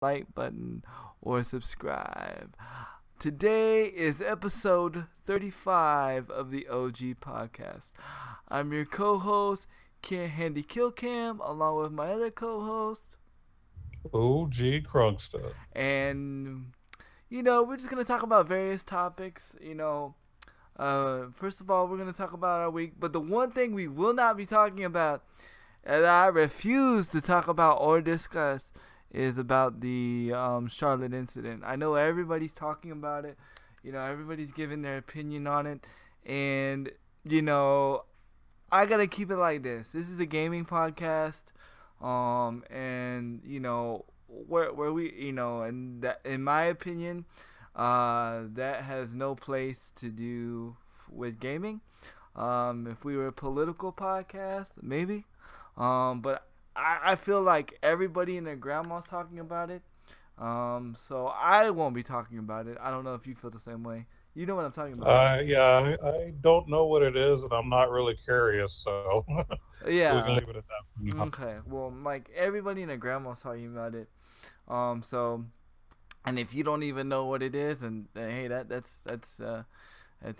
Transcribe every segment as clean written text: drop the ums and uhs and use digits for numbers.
like button or subscribe. Today is episode 35 of the OG podcast. I'm your co-host, Handy Killcam, along with my other co-host, OG Krugsta. And, we're just going to talk about various topics. First of all, we're going to talk about our week. But the one thing we will not be talking about, and I refuse to talk about or discuss, is about the Charlotte incident. I know everybody's talking about it. Everybody's giving their opinion on it. And, I got to keep it like this. This is a gaming podcast. Where we, and that, in my opinion, that has no place to do with gaming. If we were a political podcast, maybe. But I feel like everybody and their grandma's talking about it. So I won't be talking about it. I don't know if you feel the same way. You know what I'm talking about. Yeah, I don't know what it is, and I'm not really curious, so yeah. we can leave it at that. Okay. Well, like everybody and their grandma's talking about it. So, and if you don't even know what it is, and hey, that's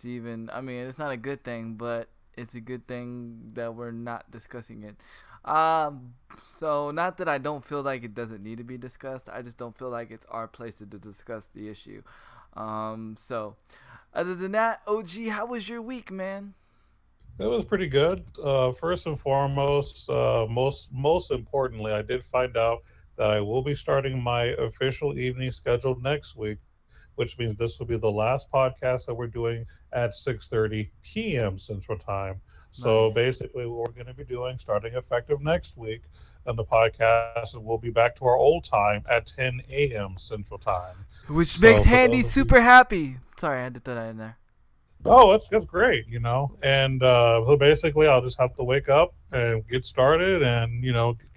even. I mean, it's not a good thing, but it's a good thing that we're not discussing it. So not that I don't feel like it doesn't need to be discussed. I just don't feel like it's our place to discuss the issue. So other than that, OG, how was your week, man? It was pretty good. First and foremost, most importantly, I did find out that I will be starting my official evening schedule next week, which means this will be the last podcast that we're doing at 6:30 p.m. Central Time. So basically what we're going to be doing starting effective next week, and the podcast will be back to our old time at 10 a.m. Central Time. Which makes Handy super happy. Sorry, I had to throw that in there. Oh, that's great, And so basically I'll just have to wake up and get started and,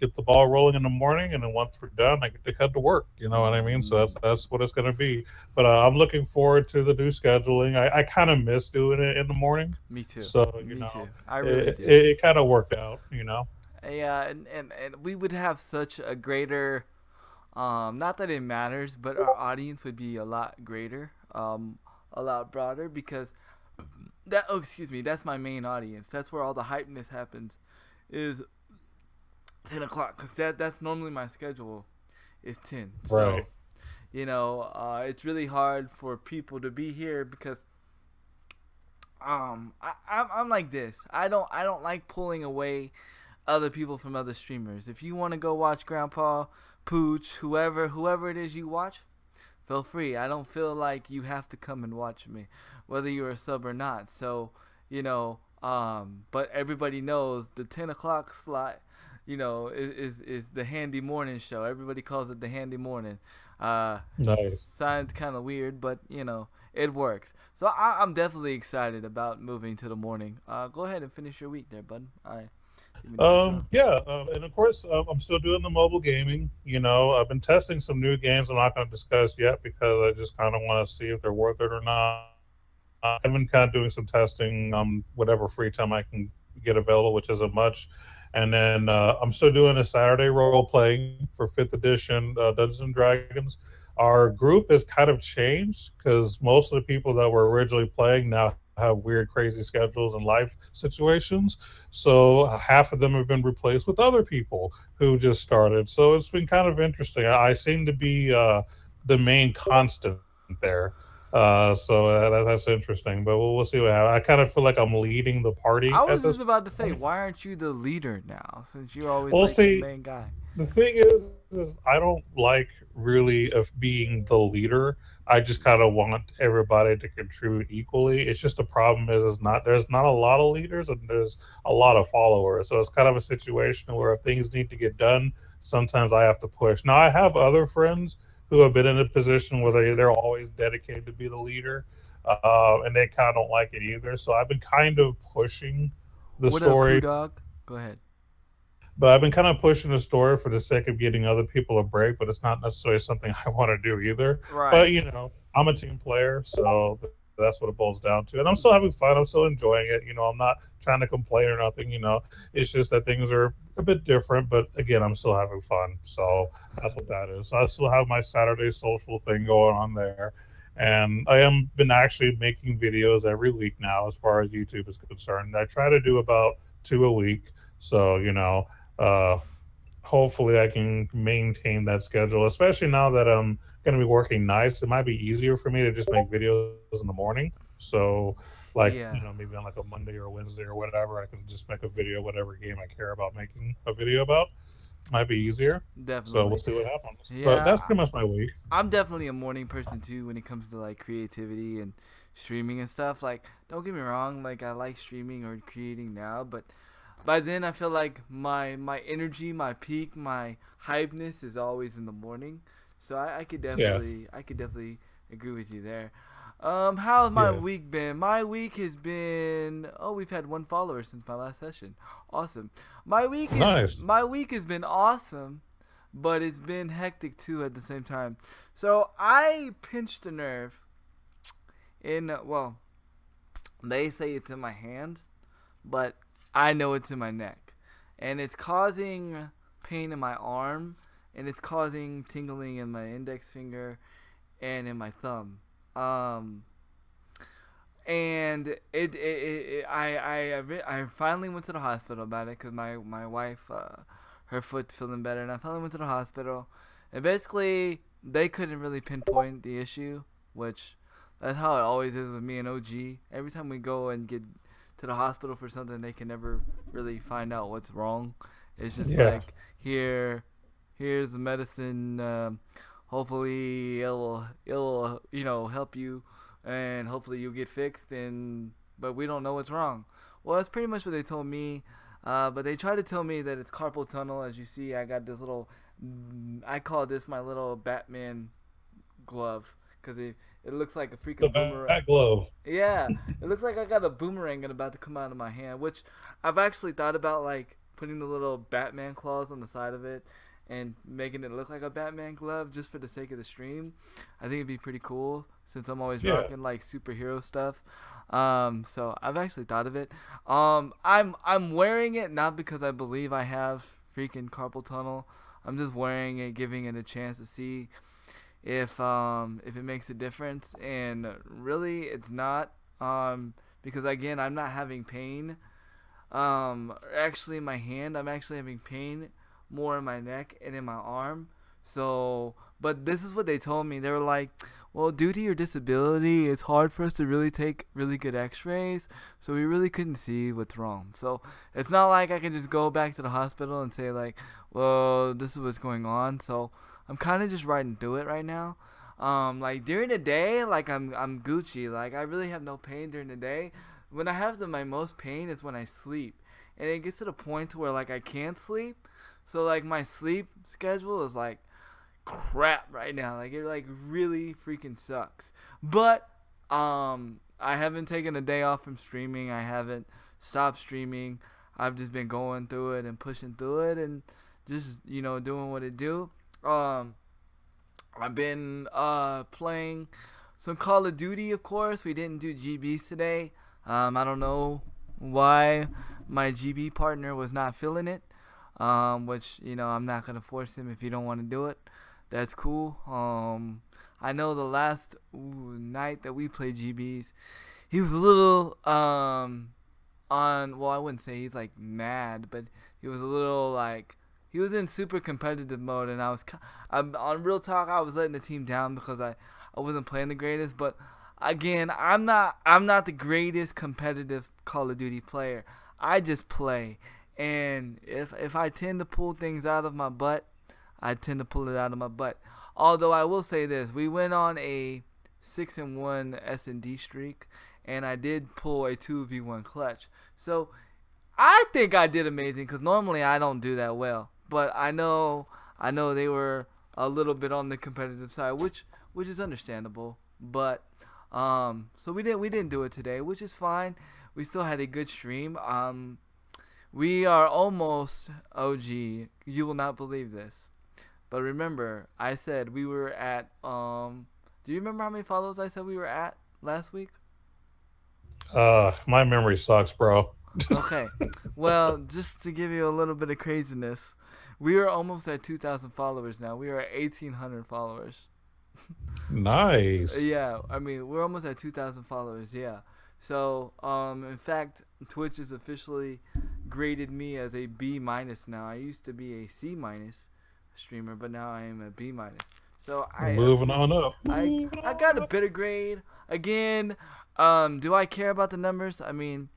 get the ball rolling in the morning. And then once we're done, I get to head to work. You know what I mean? So that's what it's going to be. But I'm looking forward to the new scheduling. I kind of miss doing it in the morning. Me too. So, Me too. I really do. It kind of worked out, Yeah, and we would have such a greater, not that it matters, but our audience would be a lot greater, a lot broader, because that's my main audience. That's where all the hypeness happens, is 10 o'clock, because that's normally my schedule is 10. Right. So, it's really hard for people to be here because I'm like this. I don't like pulling away other people from other streamers. If you want to go watch Grandpa, Pooch, whoever it is you watch, feel free. I don't feel like you have to come and watch me, whether you're a sub or not. So, but everybody knows the 10 o'clock slot, is the Handy Morning show. Everybody calls it the Handy Morning. Nice. Sounds kind of weird, but, it works. So I'm definitely excited about moving to the morning. Go ahead and finish your week there, bud. All right. And of course, I'm still doing the mobile gaming. I've been testing some new games I'm not going to discuss yet because I just kind of want to see if they're worth it or not. I've been kind of doing some testing whatever free time I can get available, which isn't much. And then I'm still doing a Saturday role playing for 5th edition Dungeons and Dragons. Our group has kind of changed because most of the people that were originally playing now have weird, crazy schedules and life situations. So half of them have been replaced with other people who just started. So it's been kind of interesting. I seem to be the main constant there. So that's interesting. But we'll see what happens. I kind of feel like I'm leading the party. I was just about to say, why aren't you the leader now, since you're always the main guy? The thing is I don't like really of being the leader. I just kind of want everybody to contribute equally. It's just the problem is there's not a lot of leaders and there's a lot of followers. So it's kind of a situation where if things need to get done, sometimes I have to push. Now I have other friends who have been in a position where they're always dedicated to be the leader, and they kind of don't like it either. So I've been kind of pushing the story. Up, dog? Go ahead. But I've been kind of pushing the story for the sake of getting other people a break, but it's not necessarily something I want to do either. Right. But, I'm a team player, so that's what it boils down to. And I'm still having fun. I'm still enjoying it. I'm not trying to complain or nothing. It's just that things are a bit different, but again, I'm still having fun. So that's what that is. So I still have my Saturday social thing going on there. And I am been actually making videos every week now as far as YouTube is concerned. I try to do about two a week. So, uh, hopefully I can maintain that schedule, especially now that I'm going to be working nights. It might be easier for me to just make videos in the morning. So, like, Yeah, maybe on like a Monday or Wednesday or whatever, I can just make a video, whatever game I care about making a video about. Might be easier. So we'll definitely. see what happens. But Yeah, that's pretty much my week. I'm definitely a morning person too when it comes to like creativity and streaming and stuff. Like, don't get me wrong, like I like streaming or creating now, but by then I feel like my energy, my peak, my hypeness is always in the morning. So I could Yeah. definitely agree with you there. How's my Yeah. week been? My week has been, oh, we've had one follower since my last session. Awesome. Nice. My week has been awesome, but it's been hectic too at the same time. So I pinched a nerve in, well, they say it's in my hand, but I know it's in my neck, and it's causing pain in my arm, and it's causing tingling in my index finger and in my thumb. Um, and I finally went to the hospital about it because my wife, her foot's feeling better, and I finally went to the hospital, and basically they couldn't really pinpoint the issue, which that's how it always is with me and OG. Every time we go and get to the hospital for something, they can never really find out what's wrong. It's just Yeah. like here's the medicine. Hopefully it'll help you, and hopefully you'll get fixed. And but we don't know what's wrong. Well, that's pretty much what they told me. But they tried to tell me that it's carpal tunnel. As you see, I got this little. I call this my little Batman glove because it looks like a The freaking boomerang. back glove. Yeah, it looks like I got a boomerang and about to come out of my hand, which I've actually thought about like putting the little Batman claws on the side of it and making it look like a Batman glove just for the sake of the stream. I think it'd be pretty cool since I'm always Yeah. rocking like superhero stuff. So I've actually thought of it. I'm wearing it not because I believe I have freaking carpal tunnel. I'm just wearing it, giving it a chance to see if it makes a difference, and really it's not, because again I'm not having pain, actually in my hand. I'm actually having pain more in my neck and in my arm. So but this is what they told me. They were like, well, due to your disability, it's hard for us to really take really good x-rays, so we really couldn't see what's wrong. So it's not like I can just go back to the hospital and say like, well, this is what's going on. So I'm kind of just riding through it right now. Like during the day, like I'm Gucci. Like I really have no pain during the day. When I have my most pain is when I sleep, and it gets to the point to where like I can't sleep. So like my sleep schedule is like crap right now. Like it like really freaking sucks. But I haven't taken a day off from streaming. I haven't stopped streaming. I've just been going through it and pushing through it and just doing what it do. Um I've been playing some Call of Duty, of course. We didn't do GBs today. I don't know why my GB partner was not feeling it. Which I'm not gonna force him if you don't want to do it. That's cool. I know the last night that we played GBs, he was a little on. Well, I wouldn't say he's like mad, but he was a little like he was in super competitive mode, and I'm on real talk. I was letting the team down because I wasn't playing the greatest, but again, I'm not the greatest competitive Call of Duty player. I just play, and if I tend to pull things out of my butt, I tend to pull it out of my butt. Although I will say this, we went on a 6-1 S&D streak, and I did pull a 2v1 clutch. So I think I did amazing because normally I don't do that well. But I know they were a little bit on the competitive side, which is understandable. But so we didn't do it today, which is fine. We still had a good stream. We are almost OG. You will not believe this. But remember, I said we were at do you remember how many follows I said we were at last week? My memory sucks, bro. Okay. Well, just to give you a little bit of craziness, we are almost at 2,000 followers now. We are at 1,800 followers. Nice. Yeah, I mean, we're almost at 2,000 followers. Yeah. So, in fact, Twitch has officially graded me as a B minus now. I used to be a C minus streamer, but now I am a B minus. So Moving on up. I got a better grade. Again, do I care about the numbers? I mean,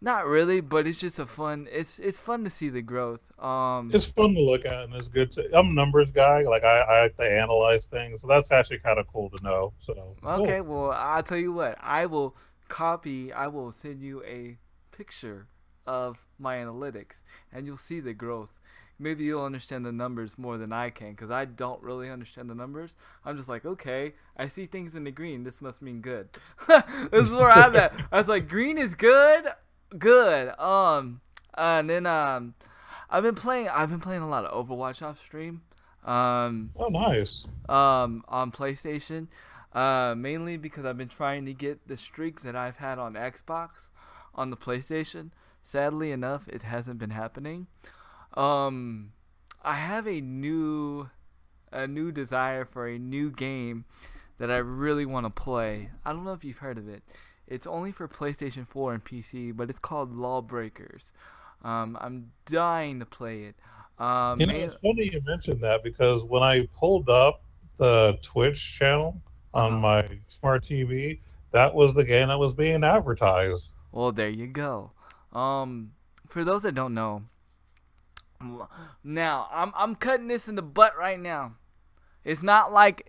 not really, but it's just it's fun to see the growth. It's fun to look at, and it's good to. I'm a numbers guy. Like I like to analyze things, so that's actually kind of cool to know. So Okay, cool. well, I'll tell you what. I will send you a picture of my analytics, and you'll see the growth. Maybe you'll understand the numbers more than I can, because I don't really understand the numbers. I'm just like, okay, I see things in the green. This must mean good. This is where I'm at. I was like, green is good, good. And then I've been playing a lot of Overwatch off stream. Oh, nice. On PlayStation. Mainly because I've been trying to get the streak that I've had on Xbox on the PlayStation. Sadly enough, it hasn't been happening. I have a new desire for a new game that I really want to play. I don't know if you've heard of it. It's only for PlayStation 4 and PC, but it's called Lawbreakers. I'm dying to play it. It's funny you mentioned that because when I pulled up the Twitch channel on my smart TV, that was the game that was being advertised. Well, there you go. For those that don't know, now I'm cutting this in the butt right now. It is not like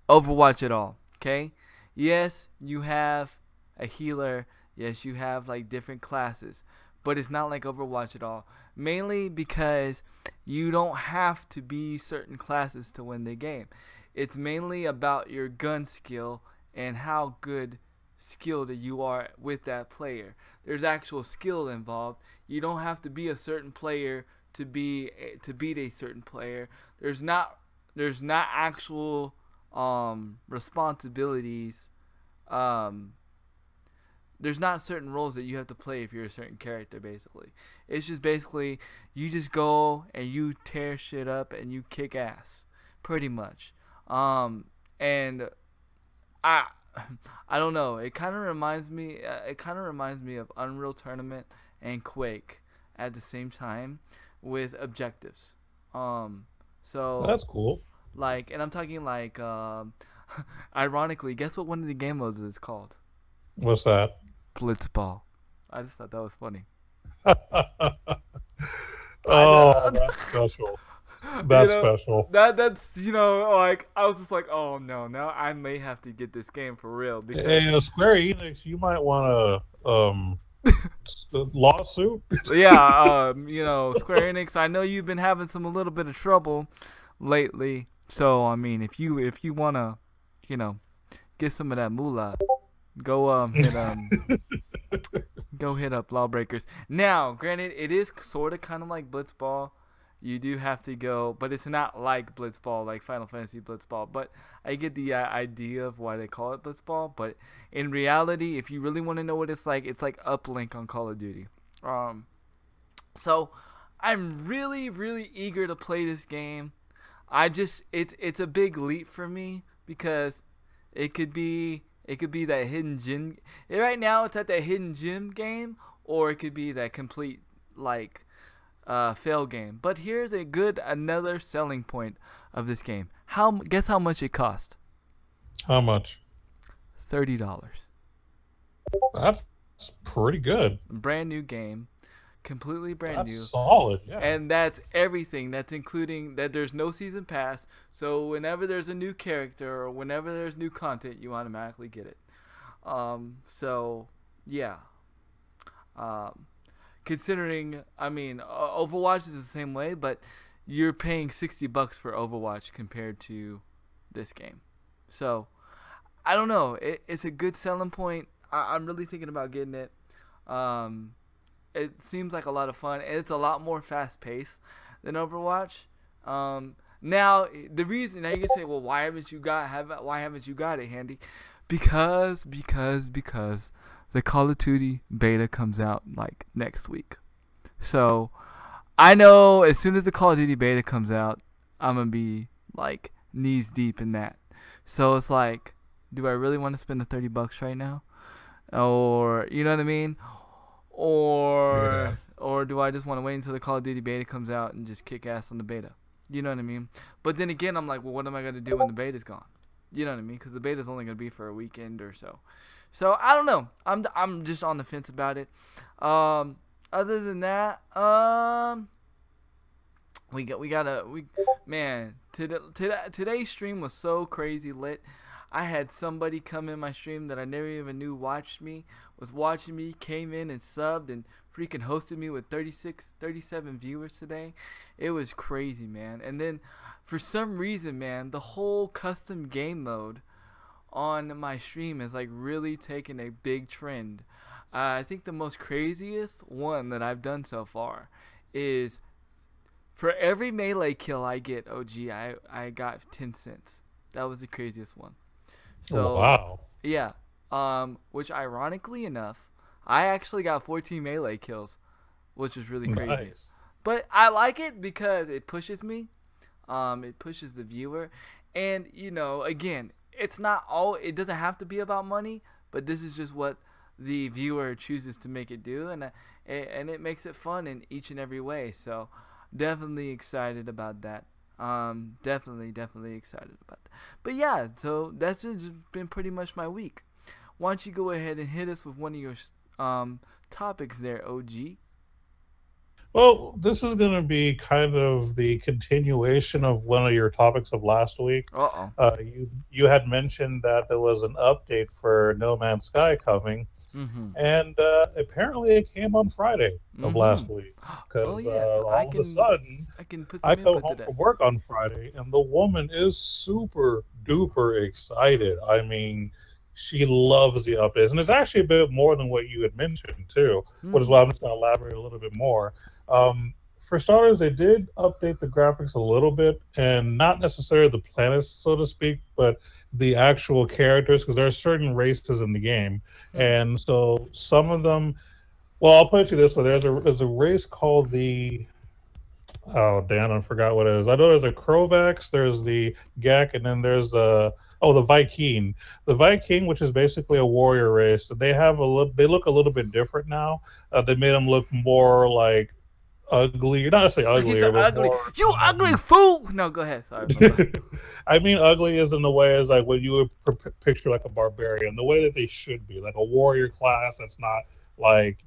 Overwatch at all. Okay? Yes, you have a healer. Yes, you have like different classes, but it's not like Overwatch at all. Mainly because you don't have to be certain classes to win the game. It's mainly about your gun skill and how good skilled you are with that player. There's actual skill involved. You don't have to be a certain player to beat a certain player. There's not actual responsibilities. There's not certain roles that you have to play if you're a certain character. Basically, it's just basically you just go and you tear shit up and you kick ass, pretty much. And I don't know. It kind of reminds me. Of Unreal Tournament and Quake at the same time with objectives. So That's cool. like, and I'm talking like, ironically, guess what one of the game modes is called? What's that? Blitzball. I just thought that was funny. Oh, that's special. That's special. That's like I was just like, oh no, now I may have to get this game for real. Because Hey, Square Enix, you might want to lawsuit. yeah, Square Enix. I know you've been having a little bit of trouble lately. So I mean, if you wanna, get some of that moolah, go hit up Lawbreakers. Now, granted, it is sort of kind of like Blitzball. You do have to go, but it's not like Blitzball, like Final Fantasy Blitzball. But I get the idea of why they call it Blitzball. But in reality, if you really want to know what it's like Uplink on Call of Duty. So I'm really, really eager to play this game. It's a big leap for me because it could be that hidden gem. Right now, it's at that hidden gem game, or it could be that complete fail game. But here's another selling point of this game. Guess how much it cost? How much? $30. That's pretty good. Brand new game, completely brand That's new. Solid. Yeah. And that's everything. That's including that there's no season pass. So whenever there's a new character or whenever there's new content, you automatically get it. So yeah. Considering, I mean, Overwatch is the same way, but you're paying $60 for Overwatch compared to this game. So, I don't know. It's a good selling point. I'm really thinking about getting it. It seems like a lot of fun, and it's a lot more fast-paced than Overwatch. Now, the reason, now you can say, well, why haven't you got it, Handy? Because the Call of Duty beta comes out like next week. So I know as soon as the Call of Duty beta comes out, I'm gonna be like knees deep in that. So it's like, do I really want to spend the $30 right now? Or you know what I mean? Or do I just want to wait until the Call of Duty beta comes out and just kick ass on the beta? You know what I mean? But then again, I'm like, well, what am I gonna do when the beta's gone? You know what I mean? Because the beta's only gonna be for a weekend or so. So I don't know. I'm just on the fence about it. Other than that, man. Today's stream was so crazy lit. I had somebody come in my stream that I never even knew was watching me, came in and subbed and freaking hosted me with 37 viewers today. It was crazy, man. And then for some reason, man, the whole custom game mode on my stream is like really taking a big trend. I think the most craziest one that I've done so far is for every melee kill I get, OG, I got 10 cents. That was the craziest one. So, wow. Yeah. Which ironically enough, I actually got 14 melee kills, which was really crazy. Nice. But I like it because it pushes me. It pushes the viewer. And, you know, again, it doesn't have to be about money, but this is just what the viewer chooses to make it do, and it makes it fun in each and every way. So definitely excited about that. Definitely excited about that. But yeah, so that's just been pretty much my week. Why don't you go ahead and hit us with one of your topics there, OG? Well, this is going to be kind of the continuation of one of your topics of last week. You had mentioned that there was an update for No Man's Sky coming, and apparently it came on Friday of last week. Because all of a sudden, I come home from work on Friday, and the woman is super duper excited. I mean, she loves the updates, and it's actually a bit more than what you had mentioned too, which is why I'm just going to elaborate a little bit more. For starters, they did update the graphics a little bit, and not necessarily the planets, so to speak, but the actual characters, because there are certain races in the game, and so some of them. Well, I'll put it to you this way: there's a race called the. Oh, damn! I forgot what it is. I know there's a Krovax, there's the Gek, and then there's the Viking. The Viking, which is basically a warrior race, they look a little bit different now. They made them look more like ugly, not necessarily uglier, but ugly. More, ugly fool. No, go ahead. Sorry. I mean, ugly is in the way as like when you would picture like a barbarian, the way that they should be, like a warrior class. That's not like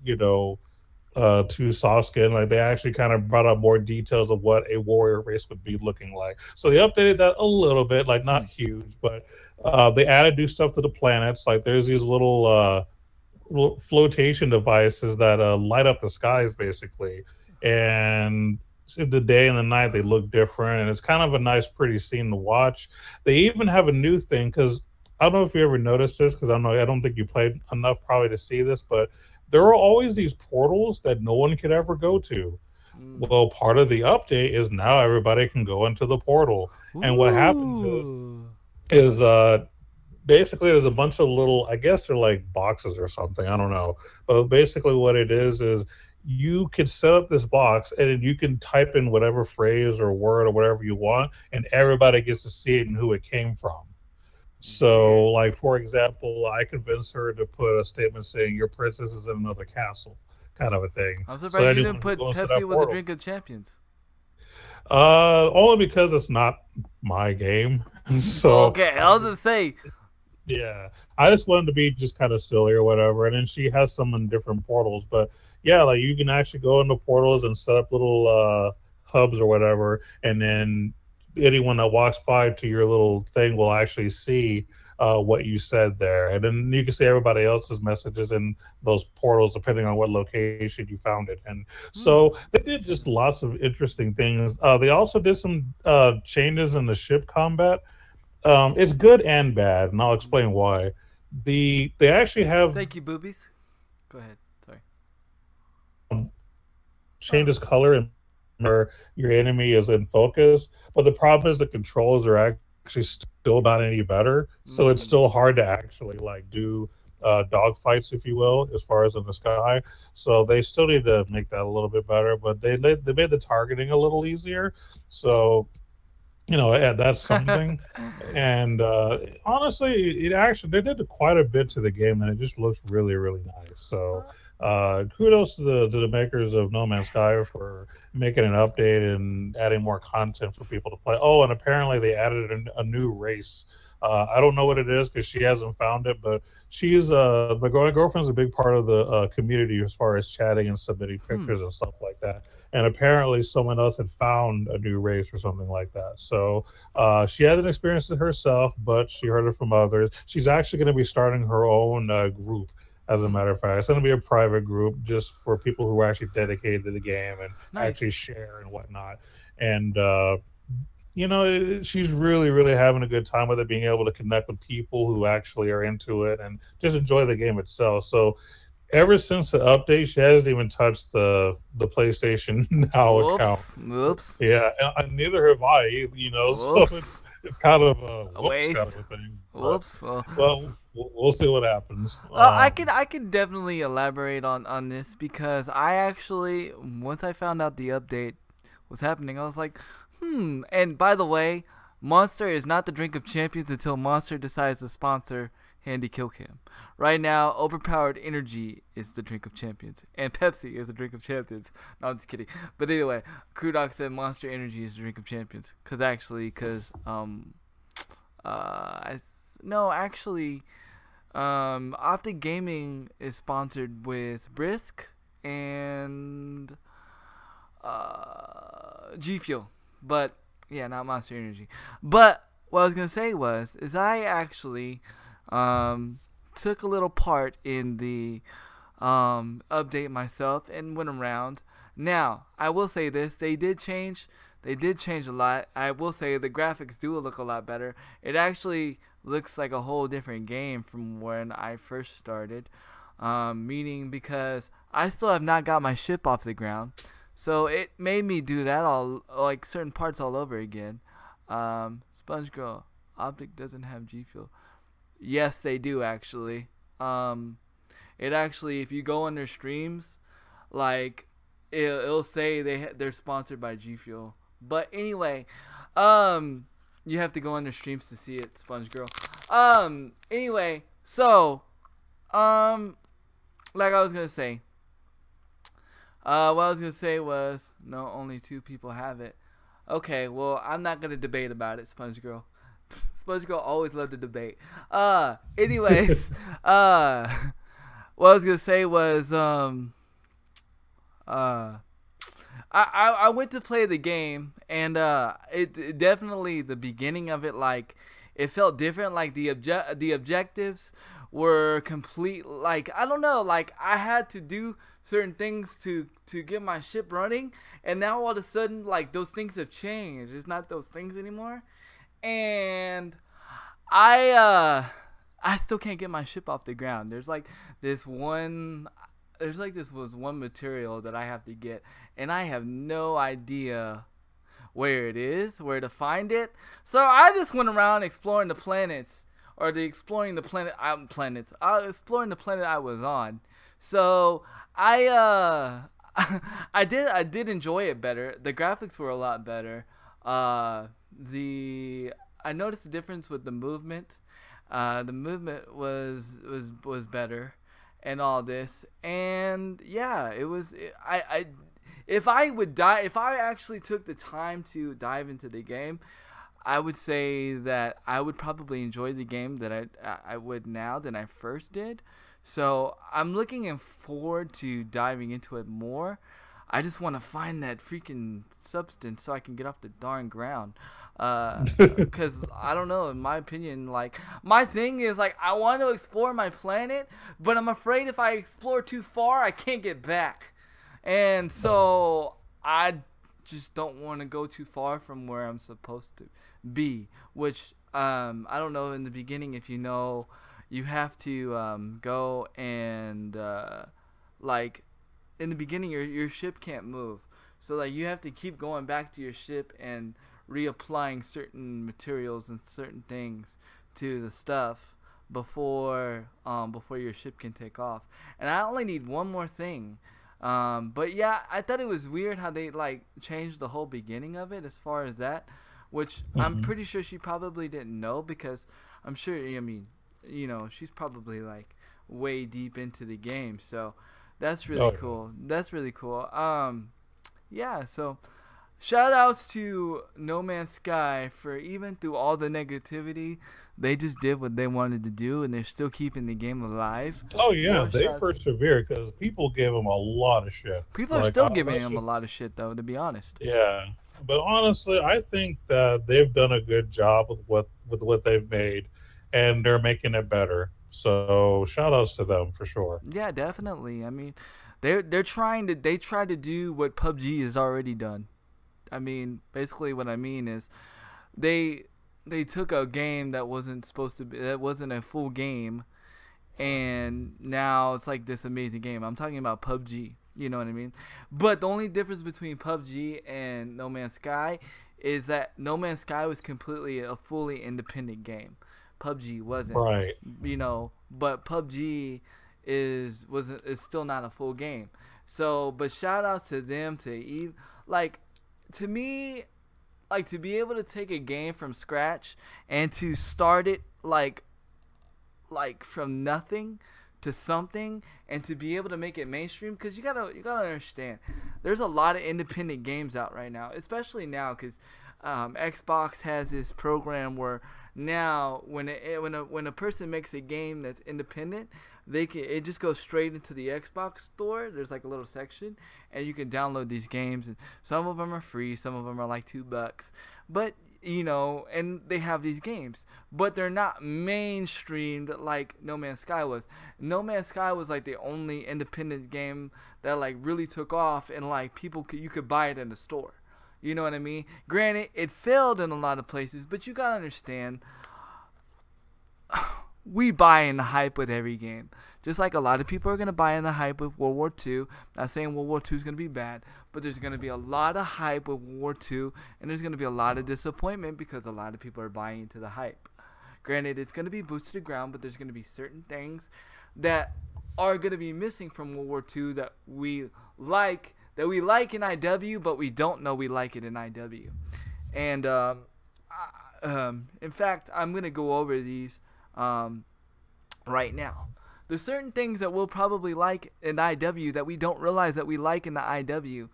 too soft skin. Like they actually kind of brought up more details of what a warrior race would be looking like. So they updated that a little bit, like not huge, but they added new stuff to the planets. Like there's these little flotation devices that light up the skies basically, and the day and the night they look different, and it's kind of a nice pretty scene to watch. They even have a new thing, because I don't know if you ever noticed this, because I don't think you played enough probably to see this, but there are always these portals that no one could ever go to. Well, part of the update is now everybody can go into the portal. And what happens is basically there's a bunch of little, I guess they're like boxes or something, I don't know. But basically what it is you could set up this box and you can type in whatever phrase or word or whatever you want, and everybody gets to see it and who it came from. So, like, for example, I convinced her to put a statement saying your princess is in another castle, kind of a thing. I'm surprised you didn't put Pepsi was a drink of champions. Only because it's not my game. So okay, I was gonna say. Yeah, I just wanted to be just kind of silly or whatever, and then she has some in different portals. But yeah, like you can actually go into portals and set up little hubs or whatever, and then anyone that walks by to your little thing will actually see what you said there, and then you can see everybody else's messages in those portals depending on what location you found it. And so they did just lots of interesting things. They also did some changes in the ship combat. It's good and bad, and I'll explain why. They actually have. Thank you, boobies. Go ahead. Sorry. Changes color and your enemy is in focus, but the problem is the controls are actually still not any better. So it's still hard to actually like do dogfights, if you will, as far as in the sky. So they still need to make that a little bit better, but they made the targeting a little easier. So yeah, that's something. And honestly, it actually they did quite a bit to the game, and it just looks really, really nice. So kudos to the makers of No Man's Sky for making an update and adding more content for people to play. Oh, and apparently they added a new race. I don't know what it is because she hasn't found it, but she's my girlfriend's a big part of the community as far as chatting and submitting pictures and stuff like that. And apparently someone else had found a new race or something like that. So she hasn't experienced it herself, but she heard it from others. She's actually going to be starting her own group. As a matter of fact, it's going to be a private group just for people who are actually dedicated to the game and actually share and whatnot. And she's really, really having a good time with it, being able to connect with people who actually are into it and just enjoy the game itself. So ever since the update, she hasn't even touched the PlayStation Now account. Whoops. Yeah, and neither have I, so it's kind of a whoops kind of a thing. Whoops. Well, we'll see what happens. I can definitely elaborate on this because I actually, once I found out the update was happening, I was like, And by the way, Monster is not the drink of champions until Monster decides to sponsor Handy Kill Cam. Right now, overpowered energy is the drink of champions, and Pepsi is the drink of champions. No, I'm just kidding. But anyway, Krudok said Monster Energy is the drink of champions. Optic Gaming is sponsored with Brisk and G Fuel. But yeah, not Monster Energy. But what I was gonna say is I actually took a little part in the update myself and went around. Now I will say this: they did change a lot. I will say the graphics do look a lot better. It actually looks like a whole different game from when I first started. Meaning because I still have not got my ship off the ground. So it made me do that all, like certain parts all over again. Sponge Girl, Optic doesn't have G Fuel. Yes, they do actually. It actually, if you go on their streams, like it'll say they're sponsored by G Fuel. But anyway, you have to go on their streams to see it, Sponge Girl. Anyway, so like I was gonna say. What I was going to say was, no, only 2 people have it. Okay, well, I'm not going to debate about it, Sponge Girl. Sponge Girl always loved to debate. Anyways, what I was going to say was, I went to play the game, and it definitely, the beginning of it, like, it felt different. Like, the objectives were complete, like, I don't know, like, I had to do certain things to get my ship running, and now all of a sudden, like, those things have changed. There's not those things anymore, and I still can't get my ship off the ground. There's this one material that I have to get, and I have no idea where it is, where to find it. So I just went around exploring the planets, or exploring the planet I was on. So I did enjoy it better. The graphics were a lot better. I noticed the difference with the movement. The movement was better, and all this. And yeah, it was. If I actually took the time to dive into the game, I would say that I would probably enjoy the game that I would now than I first did. So I'm looking forward to diving into it more. I just want to find that freaking substance so I can get off the darn ground. Because I don't know, in my opinion, like, my thing is, like, I want to explore my planet, but I'm afraid if I explore too far, I can't get back. And so I just don't want to go too far from where I'm supposed to be, which I don't know in the beginning, if you know, you have to go and like in the beginning your ship can't move, so like you have to keep going back to your ship and reapplying certain materials and certain things to the stuff. before your ship can take off. And I only need one more thing. But yeah, I thought it was weird how they like changed the whole beginning of it as far as that, which I'm pretty sure she probably didn't know, because I'm sure, I mean, you know, she's probably like way deep into the game. So that's really cool. That's really cool. Yeah, so shout outs to No Man's Sky for, even through all the negativity, they just did what they wanted to do, and they're still keeping the game alive. Oh yeah, they persevered, because people gave them a lot of shit. People are still giving them a lot of shit, though, to be honest. Yeah, but honestly, I think that they've done a good job with what they've made, and they're making it better. So shout outs to them for sure. Yeah, definitely. I mean, they try to do what PUBG has already done. I mean, basically what I mean is they took a game that wasn't supposed to be, that wasn't a full game, and now it's like this amazing game. I'm talking about PUBG, you know what I mean? But the only difference between PUBG and No Man's Sky is that No Man's Sky was completely a fully independent game. PUBG wasn't. Right. You know, but PUBG is still not a full game. So, but shout outs to them to to me, like, to be able to take a game from scratch and to start it like from nothing to something, and to be able to make it mainstream, because you gotta understand, there's a lot of independent games out right now, especially now, because Xbox has this program where now when a person makes a game that's independent, it just goes straight into the Xbox store. There's like a little section, and you can download these games, and some of them are free, some of them are like $2, but you know, and they have these games, but they're not mainstreamed like No Man's Sky was. No Man's Sky was like the only independent game that like really took off, and like you could buy it in the store. You know what I mean? Granted, it failed in a lot of places, but you gotta understand, we buy in the hype with every game. Just like a lot of people are going to buy in the hype with World War II. Not saying World War II is going to be bad, but there's going to be a lot of hype with World War II, and there's going to be a lot of disappointment because a lot of people are buying into the hype. Granted, it's going to be boosted to the ground, but there's going to be certain things that are going to be missing from World War II that we like in IW, but we don't know we like it in IW. And in fact, I'm going to go over these right now. There's certain things that we'll probably like in IW that we don't realize that we like in the IW.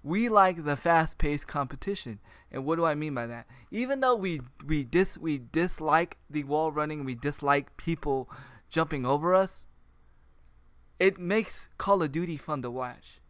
We like the fast-paced competition. And what do I mean by that? Even though we dislike the wall running, we dislike people jumping over us, it makes Call of Duty fun to watch.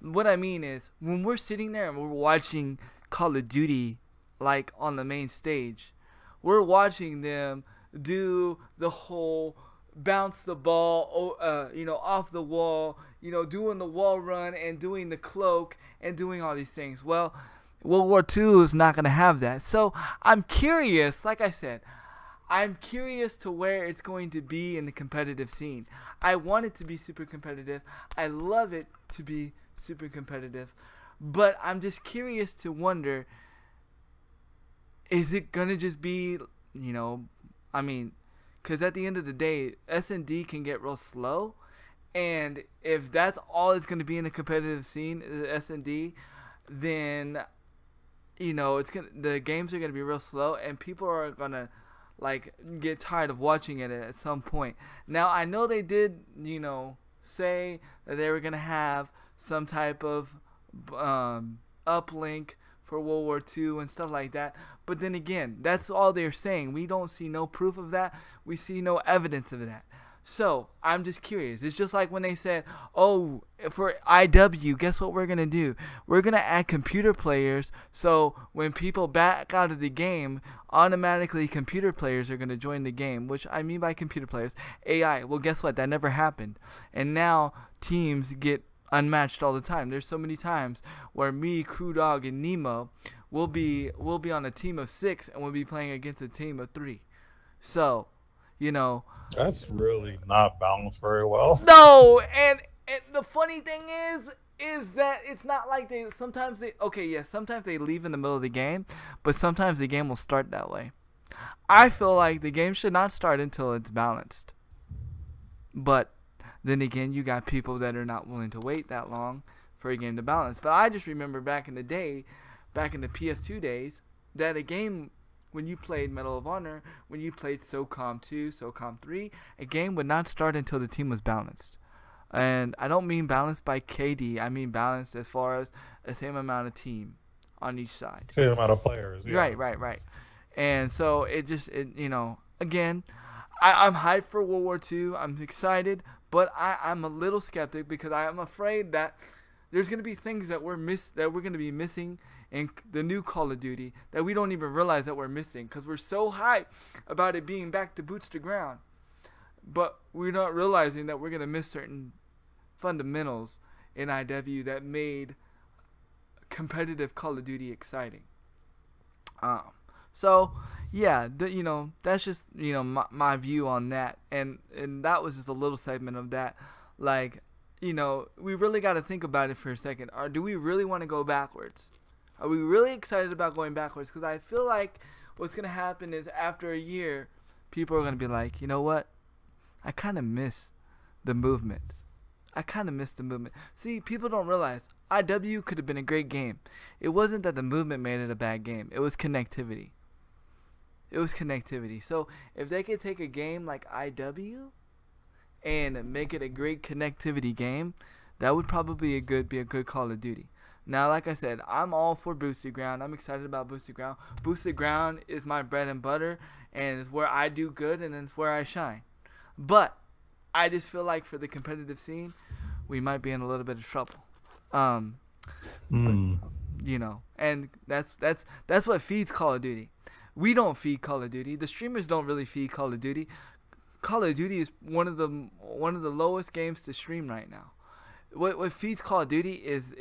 What I mean is, when we're sitting there and we're watching Call of Duty like on the main stage, we're watching them do the whole bounce the ball, off the wall, doing the wall run and doing the cloak and doing all these things. Well, World War II is not going to have that. So I'm curious, like I said, I'm curious to where it's going to be in the competitive scene. I want it to be super competitive. I love it to be super competitive. But I'm just curious to wonder, is it going to just be, because at the end of the day, S&D can get real slow. And if that's all it's going to be in the competitive scene, is S&D, then, the games are going to be real slow. And people are going to, get tired of watching it at some point. Now, I know they did, say that they were going to have some type of uplink for World War II and stuff like that. But then again, that's all they're saying. We don't see no proof of that. We see no evidence of that. So, I'm just curious. It's just like when they said, oh, for IW, guess what we're going to do? We're going to add computer players, so when people back out of the game, automatically computer players are going to join the game, which I mean by computer players, AI. Well, guess what? That never happened. And now teams get unmatched all the time. There's so many times where me, Crew Dog, and Nemo will be on a team of 6 and we'll be playing against a team of 3. So, that's really not balanced very well. No, and the funny thing is that it's not like sometimes they leave in the middle of the game, but sometimes the game will start that way. I feel like the game should not start until it's balanced. But then again, you got people that are not willing to wait that long for a game to balance. But I just remember back in the day, back in the PS2 days, that a game, when you played Medal of Honor, when you played SOCOM 2, SOCOM 3, a game would not start until the team was balanced. And I don't mean balanced by KD. I mean balanced as far as the same amount of team on each side. Same amount of players. Yeah. Right. And so again, I'm hyped for World War II. I'm excited, but I'm a little skeptic because I'm afraid that there's going to be things that we're going to be missing in the new Call of Duty that we don't even realize that we're missing because we're so hyped about it being back to boots to ground. But we're not realizing that we're going to miss certain fundamentals in IW that made competitive Call of Duty exciting. So yeah, that's just my view on that, and that was just a little segment of that. Like, we really got to think about it for a second. Or do we really want to go backwards? Are we really excited about going backwards? Because I feel like what's gonna happen is after a year, people are gonna be like, you know what? I kind of miss the movement. See, people don't realize IW could have been a great game. It wasn't that the movement made it a bad game. It was connectivity. So if they could take a game like IW and make it a great connectivity game, that would probably be a good Call of Duty. Now, like I said, I'm all for Boosted Ground. I'm excited about Boosted Ground. Boosted Ground is my bread and butter, and it's where I do good, and it's where I shine. But I just feel like for the competitive scene, we might be in a little bit of trouble. But, and that's what feeds Call of Duty. We don't feed Call of Duty. The streamers don't really feed Call of Duty. Call of Duty is one of the lowest games to stream right now. What feeds Call of Duty is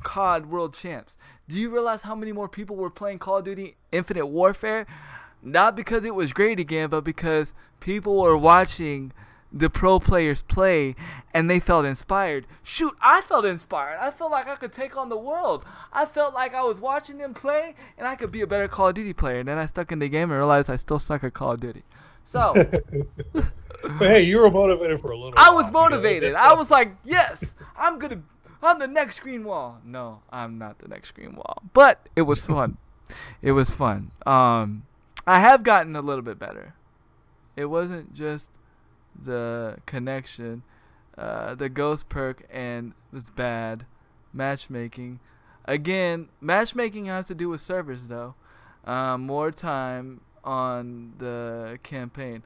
COD World Champs. Do you realize how many more people were playing Call of Duty Infinite Warfare? Not because it was great again, but because people were watching the pro players play and they felt inspired. Shoot, I felt inspired. I felt like I could take on the world. I felt like I was watching them play and I could be a better Call of Duty player. And then I stuck in the game and realized I still suck at Call of Duty. So but hey, you were motivated for a little while. I was motivated. I was like, yes, I'm the next green wall. No, I'm not the next green wall. But it was fun. It was fun. I have gotten a little bit better. It wasn't just the connection. The ghost perk and was bad. Matchmaking. Again, matchmaking has to do with servers though. More time on the campaign.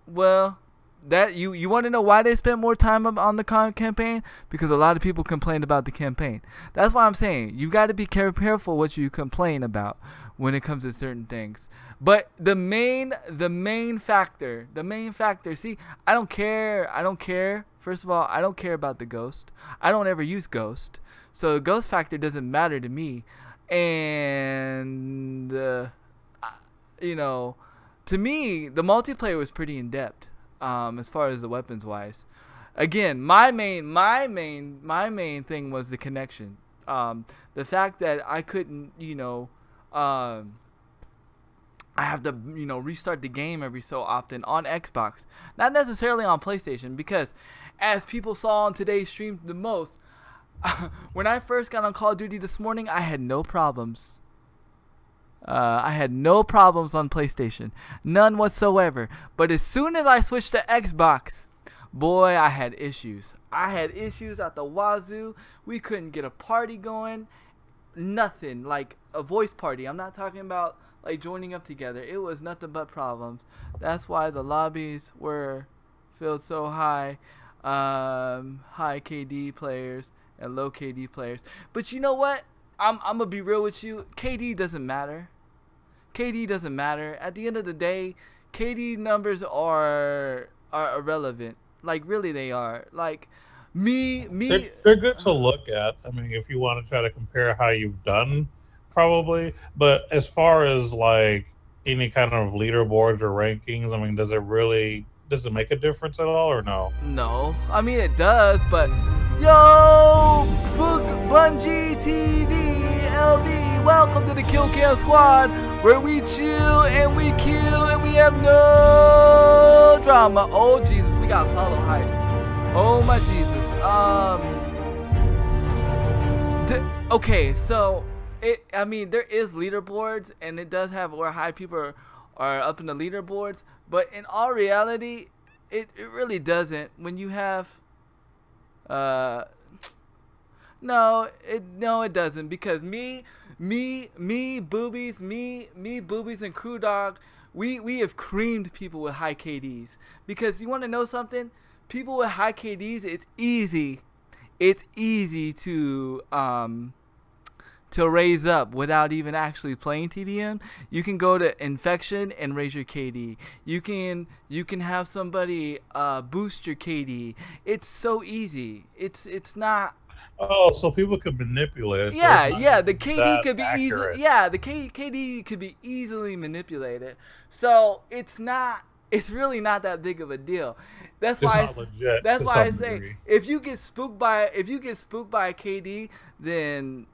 Well, that you want to know why they spent more time on the campaign? Because a lot of people complained about the campaign. That's why I'm saying you got to be careful what you complain about when it comes to certain things. But the main factor. See, I don't care. First of all, I don't care about the ghost. I don't ever use ghost, so the ghost factor doesn't matter to me. And to me, the multiplayer was pretty in depth. As far as the weapons wise, again, my main thing was the connection. The fact that I couldn't, I have to, restart the game every so often on Xbox, not necessarily on PlayStation, because as people saw on today's stream the most, when I first got on Call of Duty this morning, I had no problems. I had no problems on PlayStation. None whatsoever. But as soon as I switched to Xbox, boy, I had issues. I had issues at the wazoo. We couldn't get a party going. Nothing. Like a voice party. I'm not talking about like joining up together. It was nothing but problems. That's why the lobbies were filled so high. High KD players and low KD players. But you know what? I'm going to be real with you. KD doesn't matter. KD doesn't matter. At the end of the day, KD numbers are irrelevant. Like, really they are. Like, they're good to look at. I mean, if you want to try to compare how you've done, probably. But as far as, like, any kind of leaderboards or rankings, I mean, does it make a difference at all or no? No. I mean, it does, but... Yo! Bungie TV LV Welcome to the Kill Cam Squad, where we chill and we kill and we have no drama. Oh Jesus, we got follow hype. Oh my Jesus. Okay, so I mean, there is leaderboards, and it does have where high people are up in the leaderboards, but in all reality, it really doesn't. When you have no, it doesn't, because me, Boobies, me, Boobies, and Crew Dog, we have creamed people with high KDs. Because you want to know something? People with high KDs, it's easy to raise up without even actually playing TDM. You can go to Infection and raise your KD. You can have somebody boost your KD. It's so easy. It's not. Oh, so people could manipulate it. Yeah, the KD could be easily. Yeah, the KD could be easily manipulated. So it's really not that big of a deal. That's why I say if you get spooked by a KD, then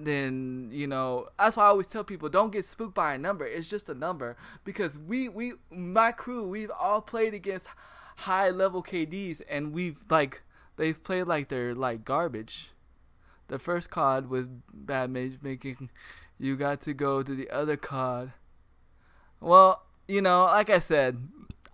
you know, that's why I always tell people, don't get spooked by a number. It's just a number, because my crew, we've all played against high level KDs, and they've played like they're like garbage. The first COD was bad matchmaking. You got to go to the other COD. Well, you know, like I said,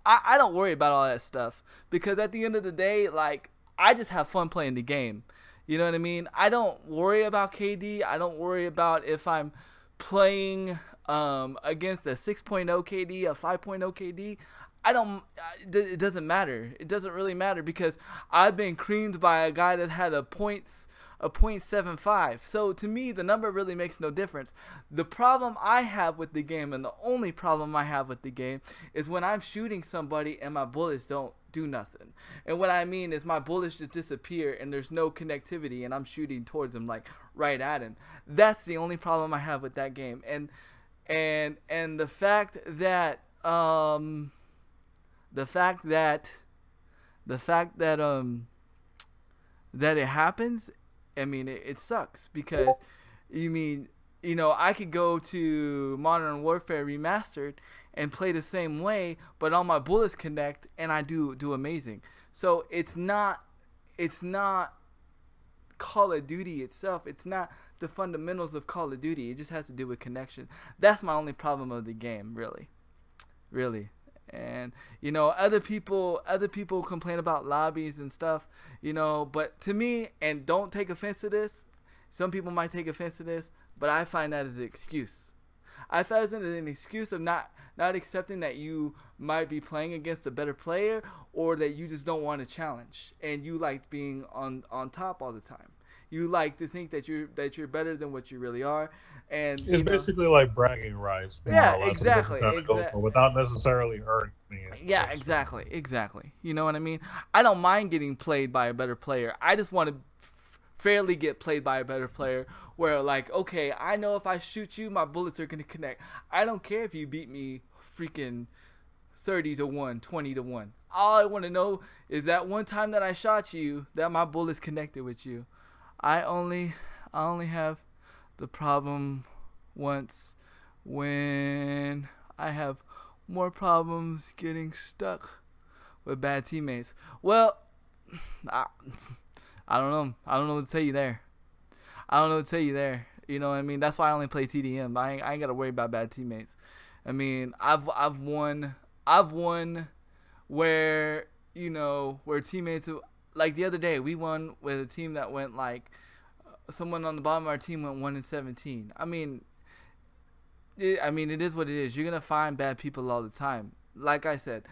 I don't worry about all that stuff, because at the end of the day, like, I just have fun playing the game. You know what I mean? I don't worry about KD. I don't worry about if I'm playing against a 6.0 KD, a 5.0 KD. It doesn't matter. It doesn't really matter, because I've been creamed by a guy that had a 0.75. So to me, the number really makes no difference. The problem I have with the game, and the only problem I have with the game, is when I'm shooting somebody and my bullets don't do nothing. And what I mean is my bullets just disappear and there's no connectivity, and I'm shooting towards him, like right at him. That's the only problem I have with that game. And the fact that that it happens, I mean, it sucks, because you know, I could go to Modern Warfare Remastered and play the same way, but all my bullets connect and I do amazing. So it's not Call of Duty itself. It's not the fundamentals of Call of Duty. It just has to do with connection. That's my only problem of the game, really. And you know, other people complain about lobbies and stuff, you know, but to me, and don't take offense to this, some people might take offense to this, but I find that as an excuse. I find it as an excuse of not accepting that you might be playing against a better player, or that you just don't want a challenge and you like being on top all the time. You like to think that you're better than what you really are, and it's basically like bragging rights. Yeah, exactly. Without necessarily earning it. Yeah, exactly. You know what I mean? I don't mind getting played by a better player. I just want to fairly get played by a better player, where, like, okay, I know if I shoot you, my bullets are gonna connect. I don't care if you beat me freaking 30-1, 20-1. All I want to know is that one time that I shot you, that my bullets connected with you. I only have the problem once, when I have more problems getting stuck with bad teammates. Well, I don't know. I don't know what to tell you there. You know what I mean? That's why I only play TDM. I ain't got to worry about bad teammates. I mean, I've won where, you know, where teammates, like the other day, we won with a team that went like, someone on the bottom of our team went 1-17. I mean, it is what it is. You're gonna find bad people all the time. Like I said,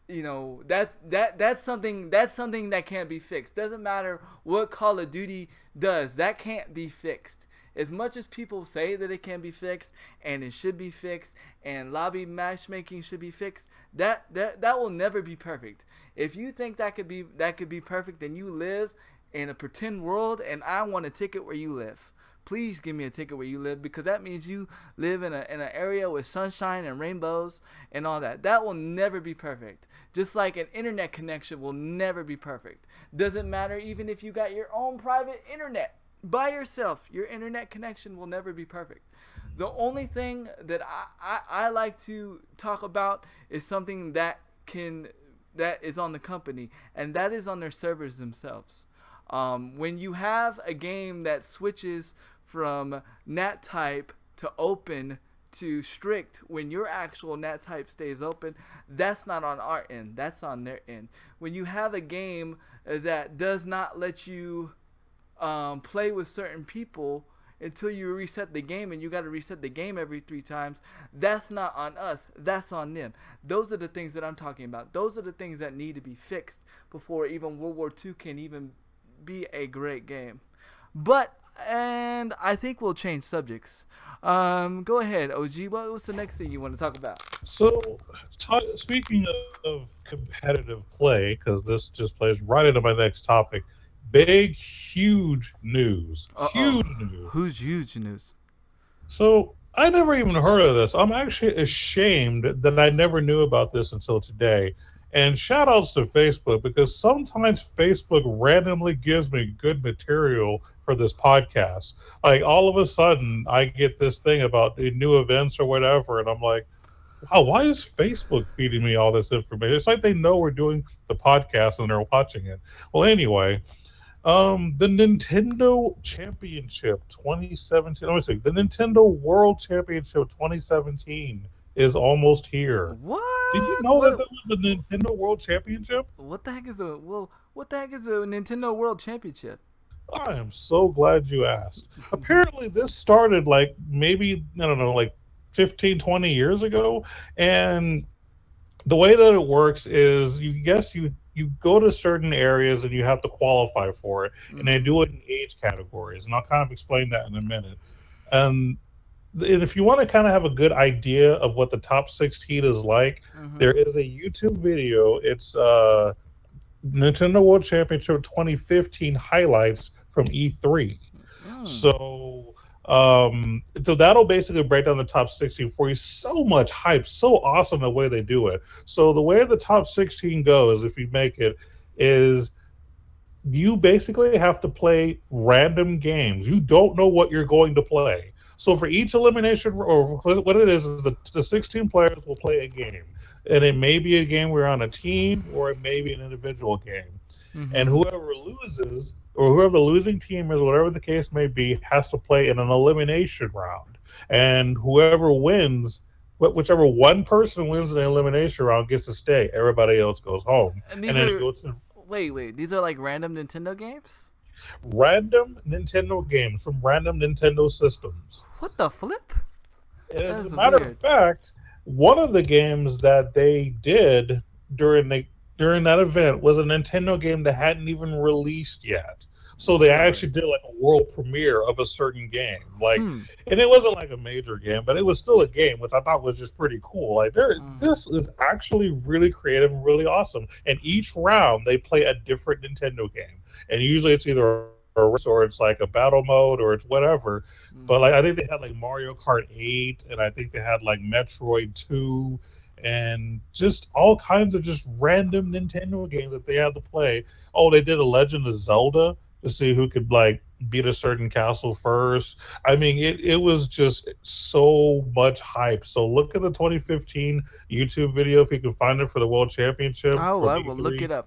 you know, that's something that can't be fixed. Doesn't matter what Call of Duty does, that can't be fixed. As much as people say that it can be fixed and it should be fixed and lobby matchmaking should be fixed, that will never be perfect. If you think that could be perfect, then you live in a pretend world, and I want a ticket where you live. Please give me a ticket where you live, because that means you live in an area with sunshine and rainbows and all that. That will never be perfect. Just like an internet connection will never be perfect. Doesn't matter even if you got your own private internet. by yourself, your internet connection will never be perfect. The only thing that I like to talk about is something that is on the company, and that is on their servers themselves. When you have a game that switches from NAT type to open to strict, when your actual NAT type stays open, that's not on our end, that's on their end. When you have a game that does not let you play with certain people until you reset the game, and you got to reset the game every 3 times, that's not on us, that's on them. Those are the things that I'm talking about. Those are the things that need to be fixed before even World War II can even be a great game. And I think we'll change subjects. Go ahead, OG. What's the next thing you want to talk about? So, speaking of competitive play, because this just plays right into my next topic, big, huge news. Huge news. Who's huge news? So, I never even heard of this. I'm actually ashamed that I never knew about this until today. And shout outs to Facebook, because sometimes Facebook randomly gives me good material for this podcast. Like all of a sudden I get this thing about the new events or whatever, and I'm like, wow, why is Facebook feeding me all this information? It's like they know we're doing the podcast and they're watching it. Well, anyway, the Nintendo Championship 2017, let me see, the Nintendo World Championship 2017 is almost here. What? Did you know that there was the Nintendo World Championship? What the heck is a Nintendo World Championship? I am so glad you asked. Apparently this started like maybe, I don't know, like 15, 20 years ago. And the way that it works is you go to certain areas and you have to qualify for it. And they do it in age categories. And I'll kind of explain that in a minute. And if you want to kind of have a good idea of what the top 16 is like, there is a YouTube video. It's Nintendo World Championship 2015 highlights from E3. So that'll basically break down the top 16 for you. So much hype, so awesome the way they do it. So the way the top 16 goes, if you make it, is you basically have to play random games. You don't know what you're going to play. So for each elimination, or what it is the 16 players will play a game. And it may be a game where you're on a team, or it may be an individual game. And whoever loses, or whoever the losing team is, whatever the case may be, has to play in an elimination round. And whoever wins, whichever one person wins in the elimination round gets to stay. Everybody else goes home. And then it goes to... Wait. These are like random Nintendo games? Random Nintendo games from random Nintendo systems. What the flip? And as a matter of fact, one of the games that they did during that event was a Nintendo game that hadn't even released yet. So they actually did like a world premiere of a certain game. And it wasn't like a major game, but it was still a game, which I thought was just pretty cool. Like this is actually really creative and really awesome. And each round they play a different Nintendo game. And usually it's either a race, or it's like a battle mode, or it's whatever. But like I think they had like Mario Kart 8, and I think they had like Metroid 2, and just all kinds of just random Nintendo games that they had to play. Oh, they did a Legend of Zelda to see who could like beat a certain castle first. I mean, it was just so much hype. So look at the 2015 YouTube video if you can find it for the World Championship. Oh, I will look it up.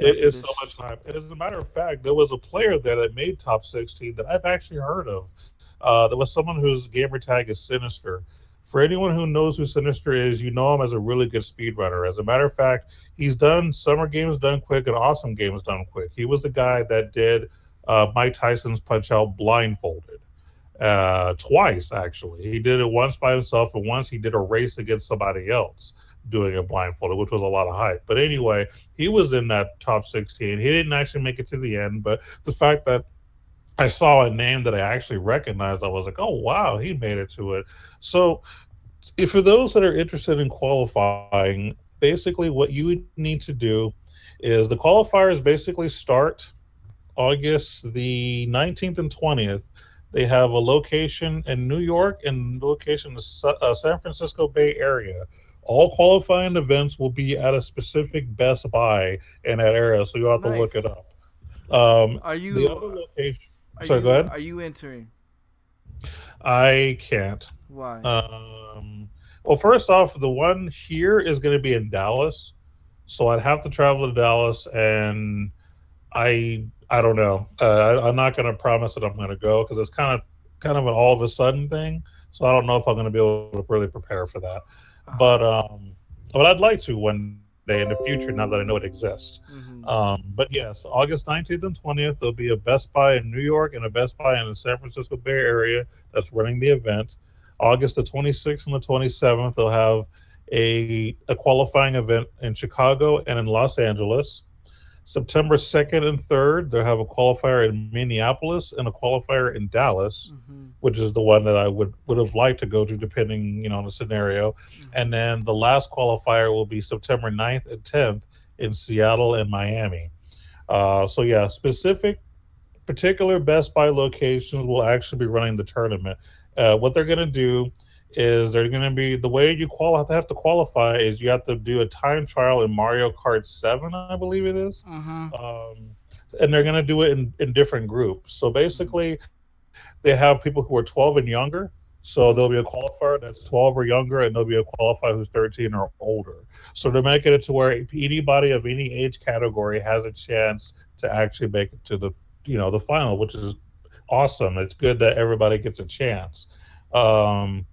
It is so much hype. And as a matter of fact, there was a player there that made top 16 that I've actually heard of. There was someone whose gamer tag is Sinister. For anyone who knows who Sinister is, you know him as a really good speedrunner. As a matter of fact, he's done Summer Games Done Quick and Awesome Games Done Quick. He was the guy that did Mike Tyson's Punch-Out blindfolded. Twice, actually. He did it once by himself, and once he did a race against somebody else doing it blindfolded, which was a lot of hype. But anyway, he was in that top 16. He didn't actually make it to the end, but the fact that I saw a name that I actually recognized, I was like, oh, wow, he made it to it. So if for those that are interested in qualifying, basically what you would need to do is the qualifiers basically start August the 19th and 20th. They have a location in New York and a location in the San Francisco Bay Area. All qualifying events will be at a specific Best Buy in that area, so you'll have to look it up. Are you... The other location... So go ahead. Are you entering? I can't. Why? Well, first off, the one here is going to be in Dallas, so I'd have to travel to Dallas, and I don't know. I'm not going to promise that I'm going to go because it's kind of an all of a sudden thing. So I don't know if I'm going to be able to really prepare for that. Oh. But I'd like to one day in the future now that I know it exists. Mm-hmm. But yes, August 19th and 20th, there'll be a Best Buy in New York and a Best Buy in the San Francisco Bay Area that's running the event. August the 26th and the 27th, they'll have a qualifying event in Chicago and in Los Angeles. September 2nd and 3rd, they'll have a qualifier in Minneapolis and a qualifier in Dallas, Mm-hmm. which is the one that I would have liked to go to depending, on the scenario. Mm-hmm. And then the last qualifier will be September 9th and 10th in Seattle and Miami. So yeah, particular Best Buy locations will actually be running the tournament. What they're going to do is they're going to be the way you have to qualify is you have to do a time trial in Mario Kart 7, I believe it is. Mm-hmm. And they're going to do it in different groups. So basically, they have people who are 12 and younger. So there'll be a qualifier that's 12 or younger, and there'll be a qualifier who's 13 or older. So they're making it to where anybody of any age category has a chance to actually make it to the final, which is awesome. It's good that everybody gets a chance. And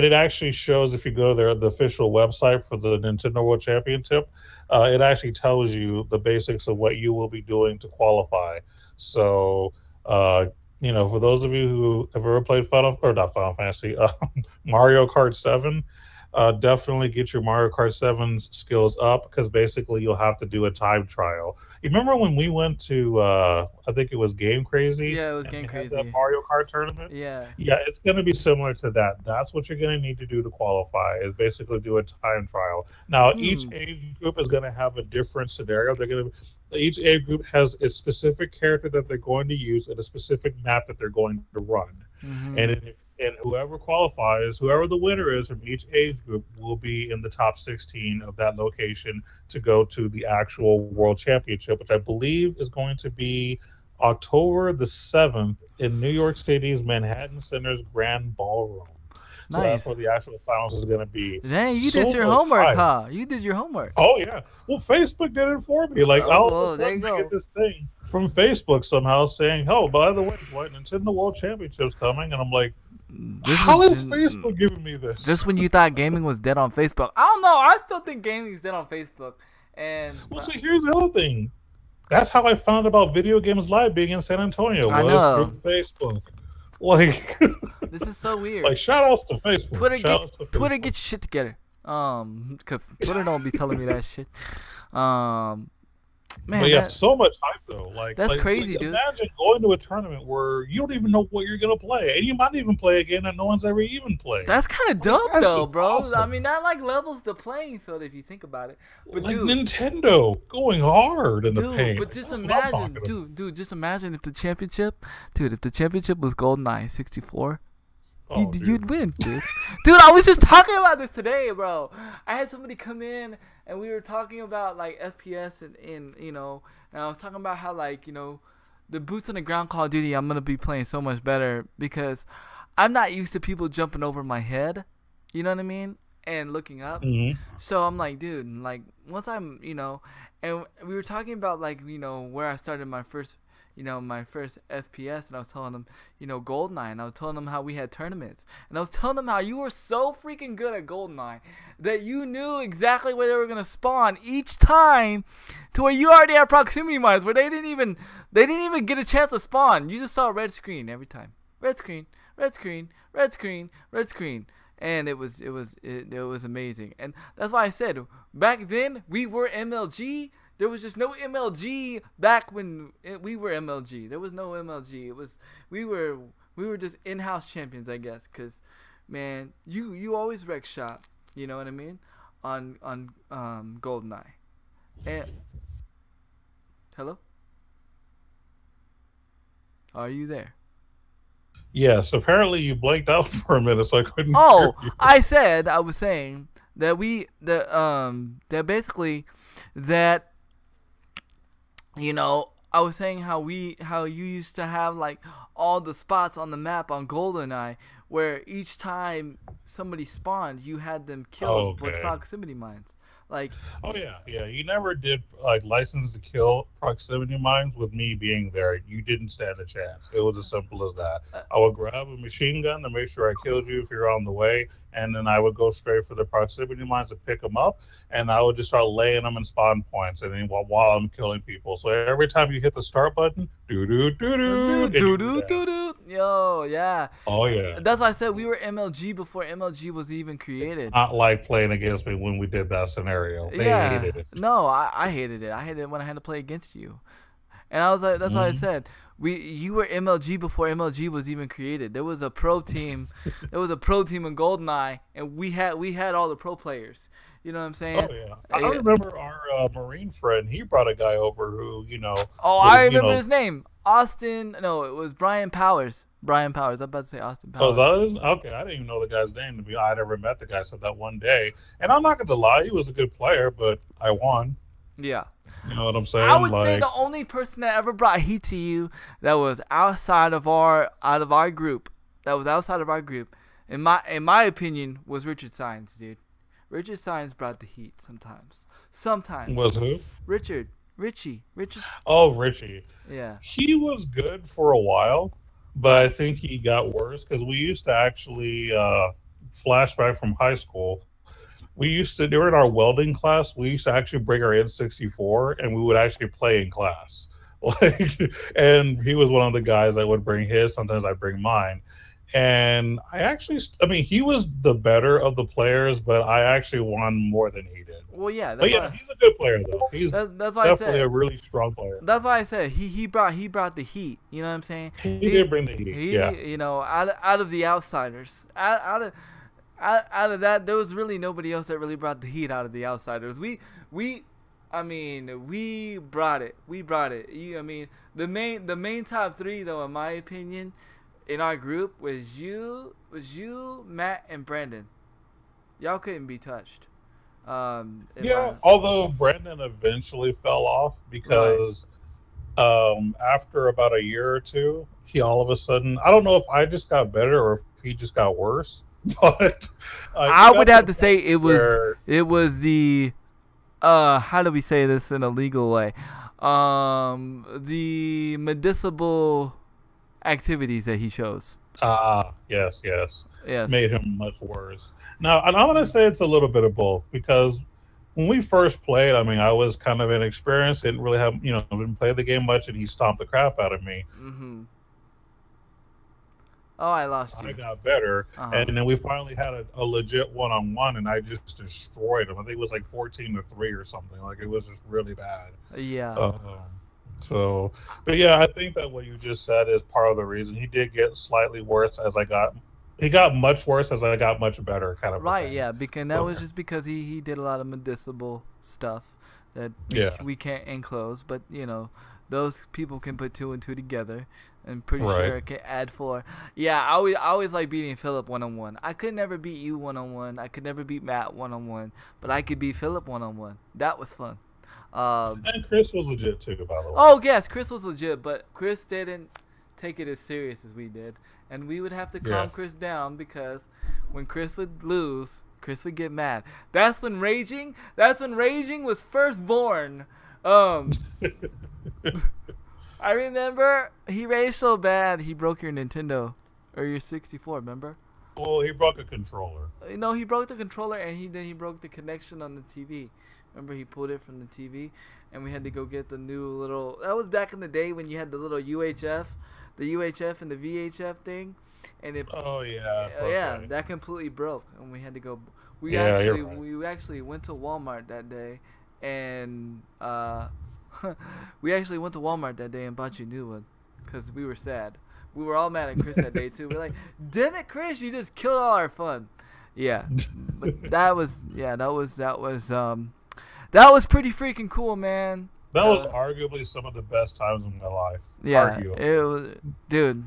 it actually shows if you go to the official website for the Nintendo World Championship, it actually tells you the basics of what you will be doing to qualify. So, for those of you who have ever played not Final Fantasy, Mario Kart 7, definitely get your Mario Kart 7 skills up because basically you'll have to do a time trial. You remember when we went to, I think it was Game Crazy? Yeah, it was Game Crazy. That Mario Kart tournament? Yeah. Yeah, it's going to be similar to that. That's what you're going to need to do to qualify is basically do a time trial. Now, each age group is going to have a different scenario. Each age group has a specific character that they're going to use and a specific map that they're going to run. Mm-hmm. And whoever qualifies, whoever the winner is from each age group will be in the top 16 of that location to go to the actual World Championship, which I believe is going to be October the 7th in New York City's Manhattan Center's Grand Ballroom. So Nice. That's where the actual finals is going to be. Dang, you did your homework, huh? You did your homework. Oh, yeah. Well, Facebook did it for me. Like, all of a sudden, I get this thing from Facebook somehow saying, oh, by the way, what Nintendo World Championship's coming. And I'm like, how is Facebook giving me this? Just when you thought gaming was dead on Facebook. I don't know. I still think gaming's dead on Facebook. Well, see, here's the other thing. That's how I found about Video Games Live being in San Antonio. Through Facebook. Like, this is so weird. Like, shout outs to Facebook. Twitter, get your shit together. Because Twitter don't be telling me that shit. Man, but yeah, so much hype though. That's crazy, dude. Imagine going to a tournament where you don't even know what you're gonna play, and you might even play a game that no one's ever even played. That's kind of dope, though, bro. Awesome. I mean, that levels the playing field if you think about it. But dude, Nintendo going hard in the paint. But just imagine, dude, just imagine if the championship was GoldenEye 64. You'd win, dude. Dude, I was just talking about this today, bro. I had somebody come in and we were talking about like FPS and I was talking about how the boots on the ground Call of Duty I'm gonna be playing so much better because I'm not used to people jumping over my head, you know what I mean, and looking up. Mm-hmm. So I'm like, dude, like once I'm and we were talking about where I started my first FPS, and I was telling them, GoldenEye, and I was telling them how we had tournaments, and I was telling them how you were so freaking good at GoldenEye that you knew exactly where they were gonna spawn each time, to where you already had proximity mines where they didn't even get a chance to spawn. You just saw a red screen every time, red screen, red screen, red screen, red screen. And it was amazing, and that's why I said back then we were MLG. There was just no MLG back when we were MLG. There was no MLG. We were just in-house champions, I guess. Cause man, you always wreck shop. You know what I mean? On GoldenEye. And hello, are you there? Yes, apparently you blanked out for a minute, so I couldn't. Oh, hear you. I was saying that that basically that I was saying how you used to have like all the spots on the map on GoldenEye where each time somebody spawned, you had them killed with proximity mines. Like, oh yeah. You never did like license to kill proximity mines with me being there. You didn't stand a chance. It was as simple as that. I would grab a machine gun to make sure I killed you if you're on the way, and then I would go straight for the proximity mines to pick them up, and I would just start laying them in spawn points, and then while I'm killing people. So every time you hit the start button, yo, yeah. Oh yeah. That's why I said we were MLG before MLG was even created. Not like playing against me when we did that scenario. They hated it. No, I hated it. I hated it when I had to play against you. And I was like, that's why I said you were MLG before MLG was even created. There was a pro team. There was a pro team in GoldenEye, and we had all the pro players. You know what I'm saying? Oh yeah. I remember our Marine friend. He brought a guy over who, Oh, I remember his name. Austin. No, it was Brian Powers. Brian Powers. I'm about to say Austin Powers. Oh, that is okay. I didn't even know the guy's name. I never met the guy except that one day. And I'm not going to lie, he was a good player, but I won. Yeah. You know what I'm saying? I would say the only person that ever brought heat to you that was outside of our group, in my opinion, was Richard Sines, dude. Richard Sines brought the heat sometimes. Was who? Richie. Oh, Richie. Yeah. He was good for a while, but I think he got worse because we used to actually flashback from high school. We used to, during our welding class, we used to actually bring our N64 and we would actually play in class. And he was one of the guys that would bring his. Sometimes I'd bring mine. And he was the better of the players, but I actually won more than he did. Well, yeah. He's a good player though. He's that's why definitely a really strong player. That's why I said he brought the heat. You know what I'm saying? He did bring the heat. Yeah. You know, out of the outsiders, out of that, there was really nobody else that really brought the heat out of the outsiders. We brought it. The main top three though, in my opinion, in our group was you, Matt, and Brandon. Y'all couldn't be touched. Although Brandon eventually fell off because after about a year or two, he all of a sudden, I don't know if I just got better or if he just got worse. But I would have to say it was the how do we say this in a legal way? The medicinal activities that he shows. Yes. Made him much worse. Now, and I'm going to say it's a little bit of both because when we first played, I was kind of inexperienced, didn't really have, didn't play the game much, and he stomped the crap out of me. Mm-hmm. Oh, I lost you. I got better, and then we finally had a legit one-on-one, and I just destroyed him. I think it was like 14-3 or something. Like, it was just really bad. Yeah. But yeah, I think that what you just said is part of the reason. He did get slightly worse as he got much worse as I got much better, kind of. Right, yeah, because that was just because he did a lot of medicinal stuff that we can't enclose, but those people can put 2 and 2 together, and pretty sure it can add 4. Yeah, I always like beating Philip one-on-one. I could never beat you one-on-one. I could never beat Matt one-on-one, but I could beat Philip one-on-one. That was fun. And Chris was legit too, by the way. Oh yes, Chris was legit, but Chris didn't take it as serious as we did, and we would have to calm Chris down because when Chris would lose, Chris would get mad. That's when raging was first born. I remember he raged so bad he broke your Nintendo or your 64. Remember? Well, he broke a controller. No, he broke the controller, and he broke the connection on the TV. Remember, he pulled it from the TV, and we had to go get the new little. That was back in the day when you had the little UHF and the VHF thing, and it. Oh yeah. Yeah, that completely broke, and we had to go. We actually went to Walmart that day, and we actually went to Walmart that day and bought you a new one, because we were sad. We were all mad at Chris that day too. We're like, "Damn it, Chris! You just killed all our fun." Yeah, but that was pretty freaking cool, man. That was arguably some of the best times of my life. Yeah, it was, dude.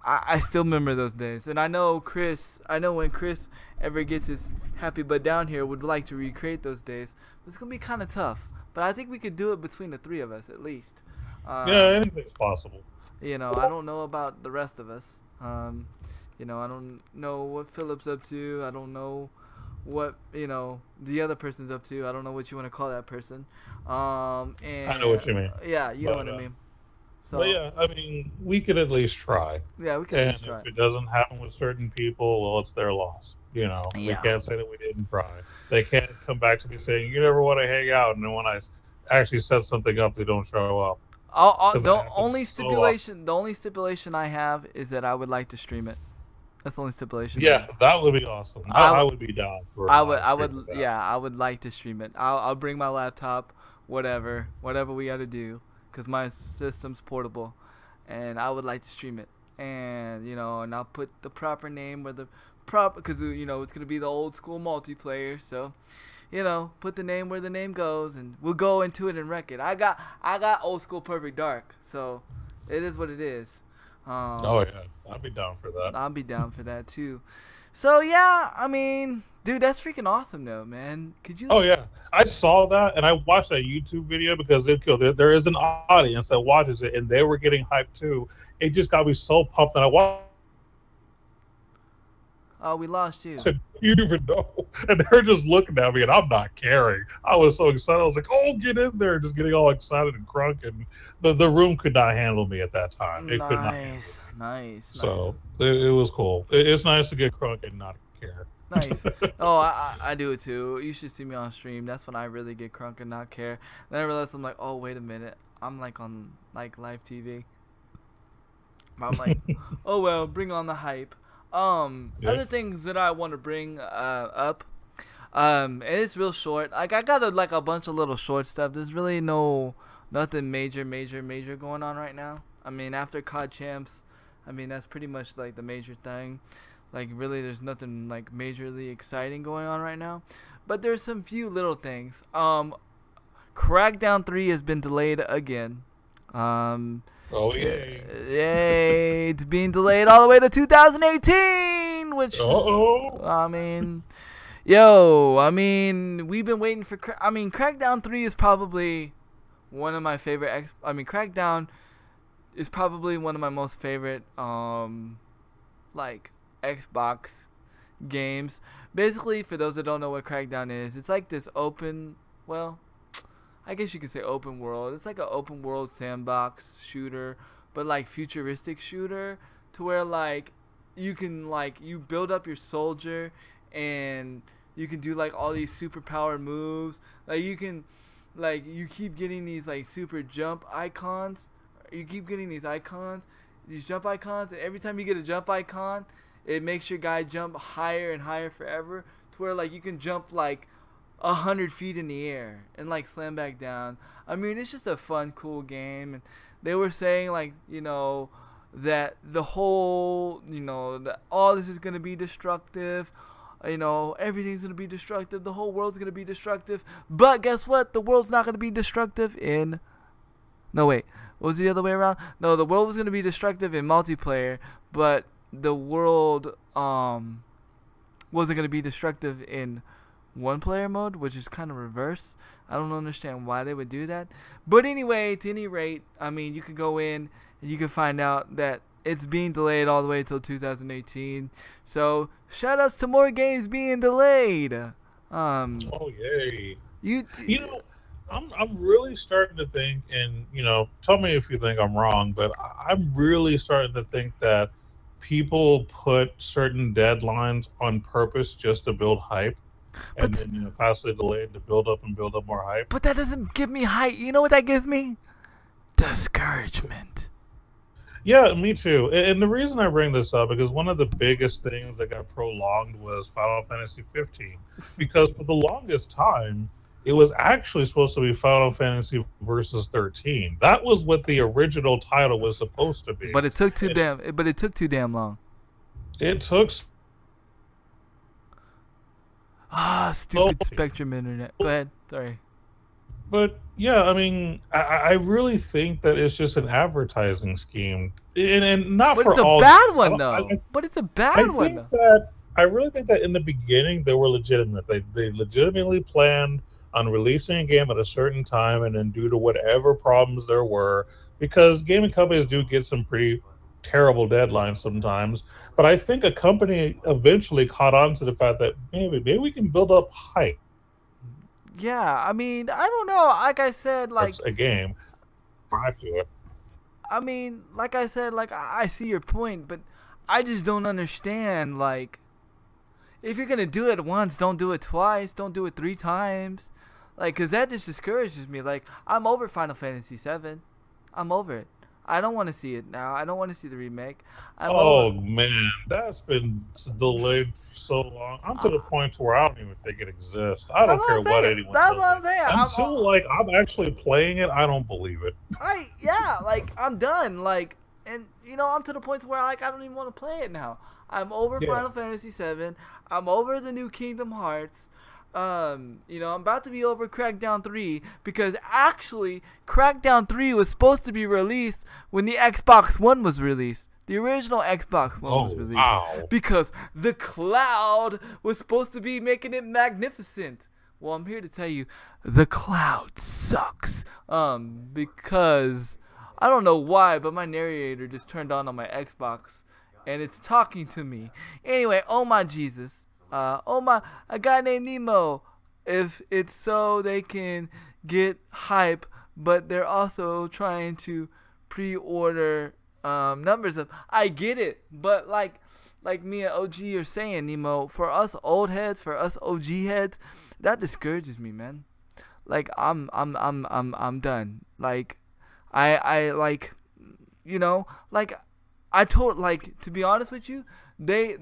I still remember those days, and I know when Chris ever gets his happy butt down here, would like to recreate those days. It's gonna be kind of tough, but I think we could do it between the 3 of us at least. Yeah, anything's possible. You know, I don't know about the rest of us. You know, I don't know what Philip's up to. I don't know what, you know, the other person's up to. I don't know what you want to call that person. And I know what you mean. yeah, you know what I mean. So But yeah, I mean, we could at least try. yeah, we can at And least try. if it doesn't happen with certain people, well, it's their loss. You know, we Yeah. can't say that we didn't try. They can't come back to me saying, you never want to hang out. And then when I actually set something up, they don't show up. The only stipulation, the only stipulation I have is that I would like to stream it. That's the only stipulation. Yeah, that would be awesome. I would be down for. I would, yeah, I would like to stream it. I'll bring my laptop, whatever we got to do, because my system's portable, and I would like to stream it. And you know, and I'll put the proper name where the proper, because you know it's gonna be the old school multiplayer, so. You know, put the name where the name goes, and we'll go into it and wreck it. I got old school Perfect Dark, so it is what it is. Oh yeah, I'd be down for that. I'll be down for that too. So yeah, I mean, dude, that's freaking awesome, though, man. Could you? Oh yeah, I saw that and I watched that YouTube video because there is an audience that watches it and they were getting hyped too. It just got me so pumped that I watched. Oh, we lost you. I said, you even know, and they're just looking at me, and I'm not caring. I was so excited. I was like, "Oh, get in there!" Just getting all excited and crunk, and the room could not handle me at that time. It could not. Nice. So it was cool. It's nice to get crunk and not care. Nice. Oh, I do it too. You should see me on stream. That's when I really get crunk and not care. Then I realized I'm like, oh wait a minute, I'm like on like live TV. I'm like, oh well, bring on the hype. Other things that I want to bring up, and it's real short. Like I got a bunch of little short stuff. There's really nothing major going on right now. I mean, after COD Champs, I mean that's pretty much like the major thing. Like really, there's nothing like majorly exciting going on right now. But there's some few little things. Crackdown 3 has been delayed again. Oh yay! Yay! It's being delayed all the way to 2018, which I mean, we've been waiting for. Crackdown 3 is probably one of my favorite. Crackdown is probably one of my most favorite like Xbox games. Basically, for those that don't know what Crackdown is, it's like this open, well, I guess you could say open world. It's like an open world sandbox shooter, but like futuristic shooter, to where like you can you build up your soldier and you can do like all these superpower moves. Like you can you keep getting these like super jump icons. You keep getting these jump icons, and every time you get a jump icon, it makes your guy jump higher and higher forever, to where like you can jump like 100 feet in the air and like slam back down. I mean, it's just a fun, cool game. And they were saying like, you know, that the whole, you know, that all this is gonna be destructive. You know, everything's gonna be destructive. The whole world's gonna be destructive. But guess what? The world's not gonna be destructive in. No wait, what was the other way around? No, the world was gonna be destructive in multiplayer, but the world wasn't gonna be destructive in one player mode, which is kind of reverse. I don't understand why they would do that. But anyway, to any rate, I mean, you can go in and you can find out that it's being delayed all the way until 2018. So shout outs to more games being delayed. Oh yay! You know, I'm really starting to think, and you know, tell me if you think I'm wrong, but I'm really starting to think that people put certain deadlines on purpose just to build hype. And then, you know, constantly delayed to build up more hype. But that doesn't give me hype. You know what that gives me? Discouragement. Yeah, me too. And the reason I bring this up because one of the biggest things that got prolonged was Final Fantasy 15. Because for the longest time, it was actually supposed to be Final Fantasy versus 13. That was what the original title was supposed to be. But it took too damn long. It took. Stupid Spectrum internet. Go ahead. Sorry. But yeah, I mean, I really think that it's just an advertising scheme, and not but for all. But it's a bad one, though. But it's a bad one. I really think that in the beginning they were legitimate. They legitimately planned on releasing a game at a certain time, and then due to whatever problems there were, because gaming companies do get some pretty terrible deadlines sometimes. But I think a company eventually caught on to the fact that maybe we can build up hype. Yeah, I mean, I don't know. Like I said, like A game, hype to it. I mean, like I said, like I see your point, but I just don't understand. Like, if you're gonna do it once, don't do it twice. Don't do it 3 times. Like, cause that just discourages me. Like, I'm over Final Fantasy VII. I'm over it. I don't want to see it now. I don't want to see the remake. I'm Oh over. man, that's been delayed for so long. I'm to the point where I don't even think it exists. I That's don't what I'm care what saying. anyone That's tells what me. I'm saying. Until like I'm actually playing it, I don't believe it. Yeah, like I'm done. Like, and I'm to the point where like I don't even want to play it now. I'm over Yeah. Final Fantasy VII. I'm over the new Kingdom Hearts. I'm about to be over Crackdown 3 because actually Crackdown 3 was supposed to be released when the Xbox One was released. The original Xbox One was released. Wow. Because the cloud was supposed to be making it magnificent. Well, I'm here to tell you, the cloud sucks. Because I don't know why, but my narrator just turned on my Xbox, and it's talking to me. Anyway, oh my Jesus, a guy named Nemo. If it's so they can get hype, but they're also trying to pre-order numbers of. I get it, but like me and OG are saying, Nemo, for us old heads, for us OG heads, that discourages me, man. Like I'm done. Like I like like I told like to be honest with you, they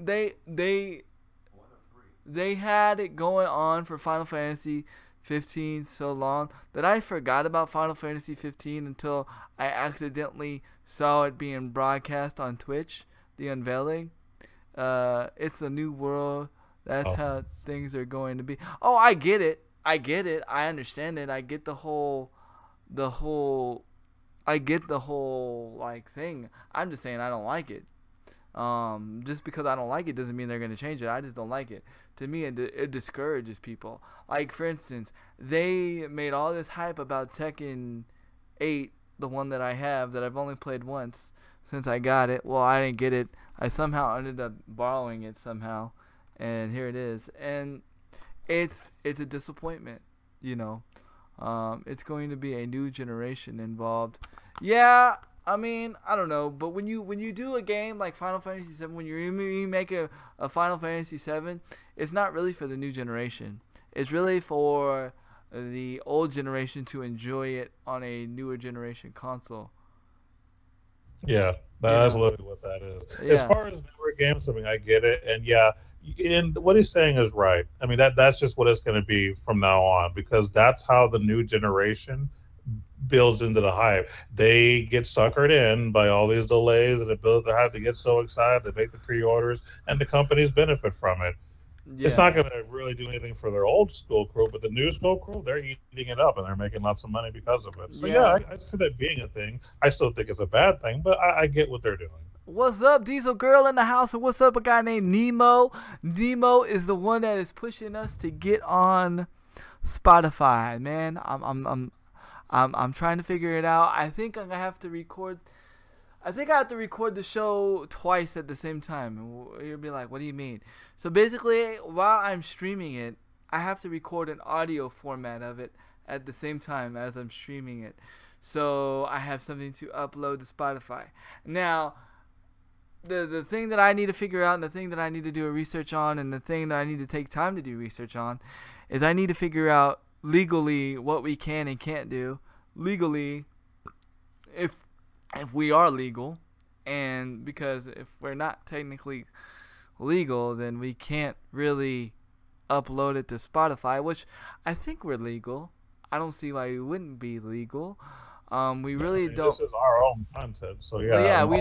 had it going on for Final Fantasy 15 so long that I forgot about Final Fantasy 15 until I accidentally saw it being broadcast on Twitch, the unveiling. It's a new world. That's how things are going to be. Oh, I get it. I understand it. I get the whole like thing. I'm just saying I don't like it. Just because I don't like it doesn't mean they're gonna change it. I just don't like it. To me, it discourages people. Like for instance, they made all this hype about Tekken 8, the one that I have that I've only played once since I got it. Well, I didn't get it. I somehow ended up borrowing it somehow, and here it is. And it's a disappointment. It's going to be a new generation involved. Yeah, I mean, I don't know, but when you do a game like Final Fantasy VII, when you remake a Final Fantasy VII, it's not really for the new generation. It's really for the old generation to enjoy it on a newer generation console. Yeah, that's literally what that is. As Yeah. far as newer games, I mean, I get it, and yeah, and what he's saying is right. I mean, that's just what it's going to be from now on because that's how the new generation builds into the hype. They get suckered in by all these delays, and the builders have to get so excited they make the pre-orders, and the companies benefit from it. It's Yeah. not going to really do anything for their old school crew, but the new school crew, they're eating it up and they're making lots of money because of it. So yeah, Yeah. I see that being a thing. I still think it's a bad thing, but I get what they're doing. What's up, Diesel Girl in the house? And what's up, a guy named Nemo? Nemo is the one that is pushing us to get on Spotify, man. I'm trying to figure it out. I think I'm gonna have to record. I think I have to record the show twice at the same time. And you'll be like, "What do you mean?" So basically, while I'm streaming it, I have to record an audio format of it at the same time as I'm streaming it. So I have something to upload to Spotify. Now, the thing that I need to figure out, and the thing that I need to do a research on, and the thing that I need to take time to do research on, is I need to figure out legally what we can and can't do. Legally, if we are legal, and because if we're not technically legal, then we can't really upload it to Spotify, which I think we're legal. I don't see why we wouldn't be legal. We really I mean, don't. this is our own content, so Well, yeah, yeah, we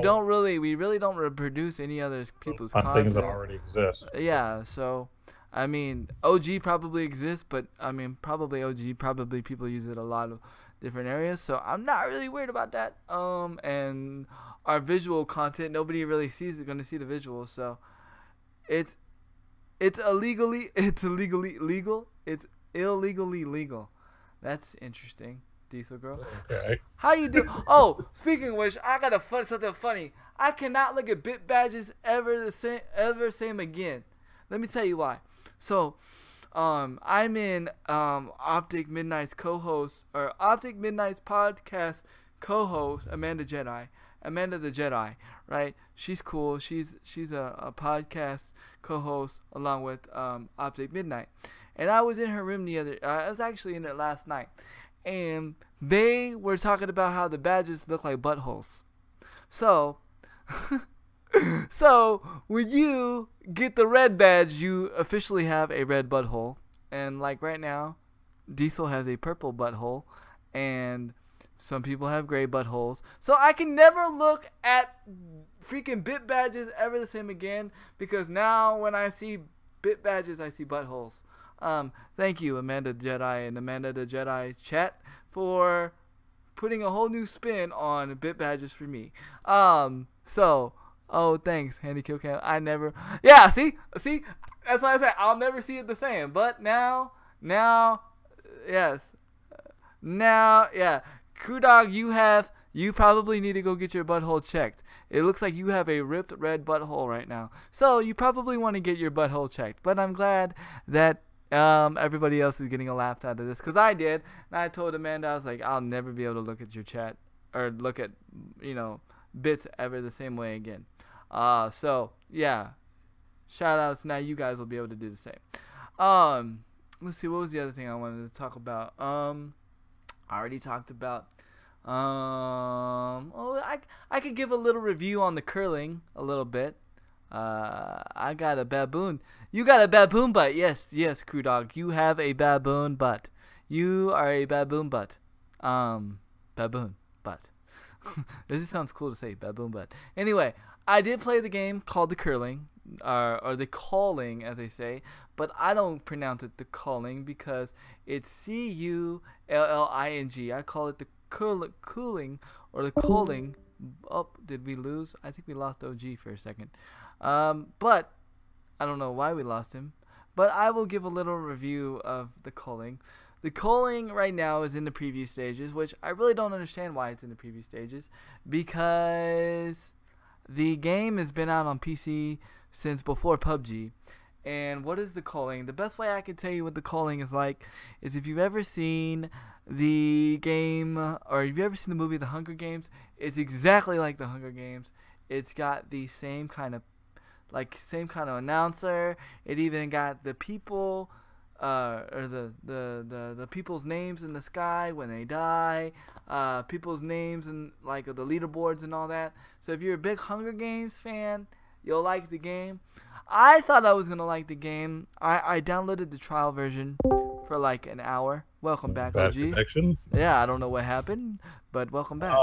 really don't reproduce any other people's on things that content. already exist. Yeah, so I mean, OG probably exists, but I mean, probably OG, probably people use it a lot of different areas. So I'm not really worried about that. And our visual content, nobody really sees it, gonna see the visuals. So it's illegally legal. It's illegally legal. That's interesting. Diesel girl. Okay. How you do? Oh, speaking of which, I got something funny. I cannot look at bit badges ever same again. Let me tell you why. So, I'm in Optic Midnight's Optic Midnight's podcast co-host Amanda the Jedi, right? She's cool. She's a podcast co-host along with Optic Midnight, and I was in her room I was actually in it last night, and they were talking about how the badges look like buttholes. So, so when you get the red badge, you officially have a red butthole, and like right now, Diesel has a purple butthole, and some people have gray buttholes. So I can never look at freaking bit badges ever the same again, because now when I see bit badges, I see buttholes. Thank you, Amanda Jedi and Amanda the Jedi chat, for putting a whole new spin on bit badges for me. Oh, thanks, Handy Kill Cam. Yeah, see, that's why I said I'll never see it the same. But now, yes, yeah. Crew Dog, you probably need to go get your butthole checked. It looks like you have a ripped red butthole right now. So you probably want to get your butthole checked. But I'm glad that everybody else is getting a laugh out of this, because I did. And I told Amanda, I was like, I'll never be able to look at your chat or look at, bits ever the same way again. So yeah, shout outs. Now you guys will be able to do the same. Let's see, what was the other thing I wanted to talk about? I already talked about. I could give a little review on the curling a little bit. I got a baboon. You got a baboon butt. Yes, Crew Dog. You have a baboon butt. You are a baboon butt. Baboon butt. This just sounds cool to say, baboon butt. Anyway, I did play the game called the curling, or the calling, as they say, but I don't pronounce it the calling because it's Culling. I call it the cooling or the calling. Oh, did we lose? I think we lost OG for a second. But I don't know why we lost him. But I will give a little review of the calling. The calling right now is in the preview stages, which I really don't understand why it's in the preview stages, because the game has been out on PC since before PUBG. And what is the calling? The best way I can tell you what the calling is like is if you've ever seen the game, or if you've ever seen the movie The Hunger Games, it's exactly like The Hunger Games. It's got the same kind of announcer. It even got the people, or the people's names in the sky when they die, people's names and like the leaderboards and all that. So if you're a big Hunger Games fan, you'll like the game. I thought I was gonna like the game. I downloaded the trial version for like an hour. Welcome back, Bad OG. connection. Yeah, I don't know what happened, but welcome back.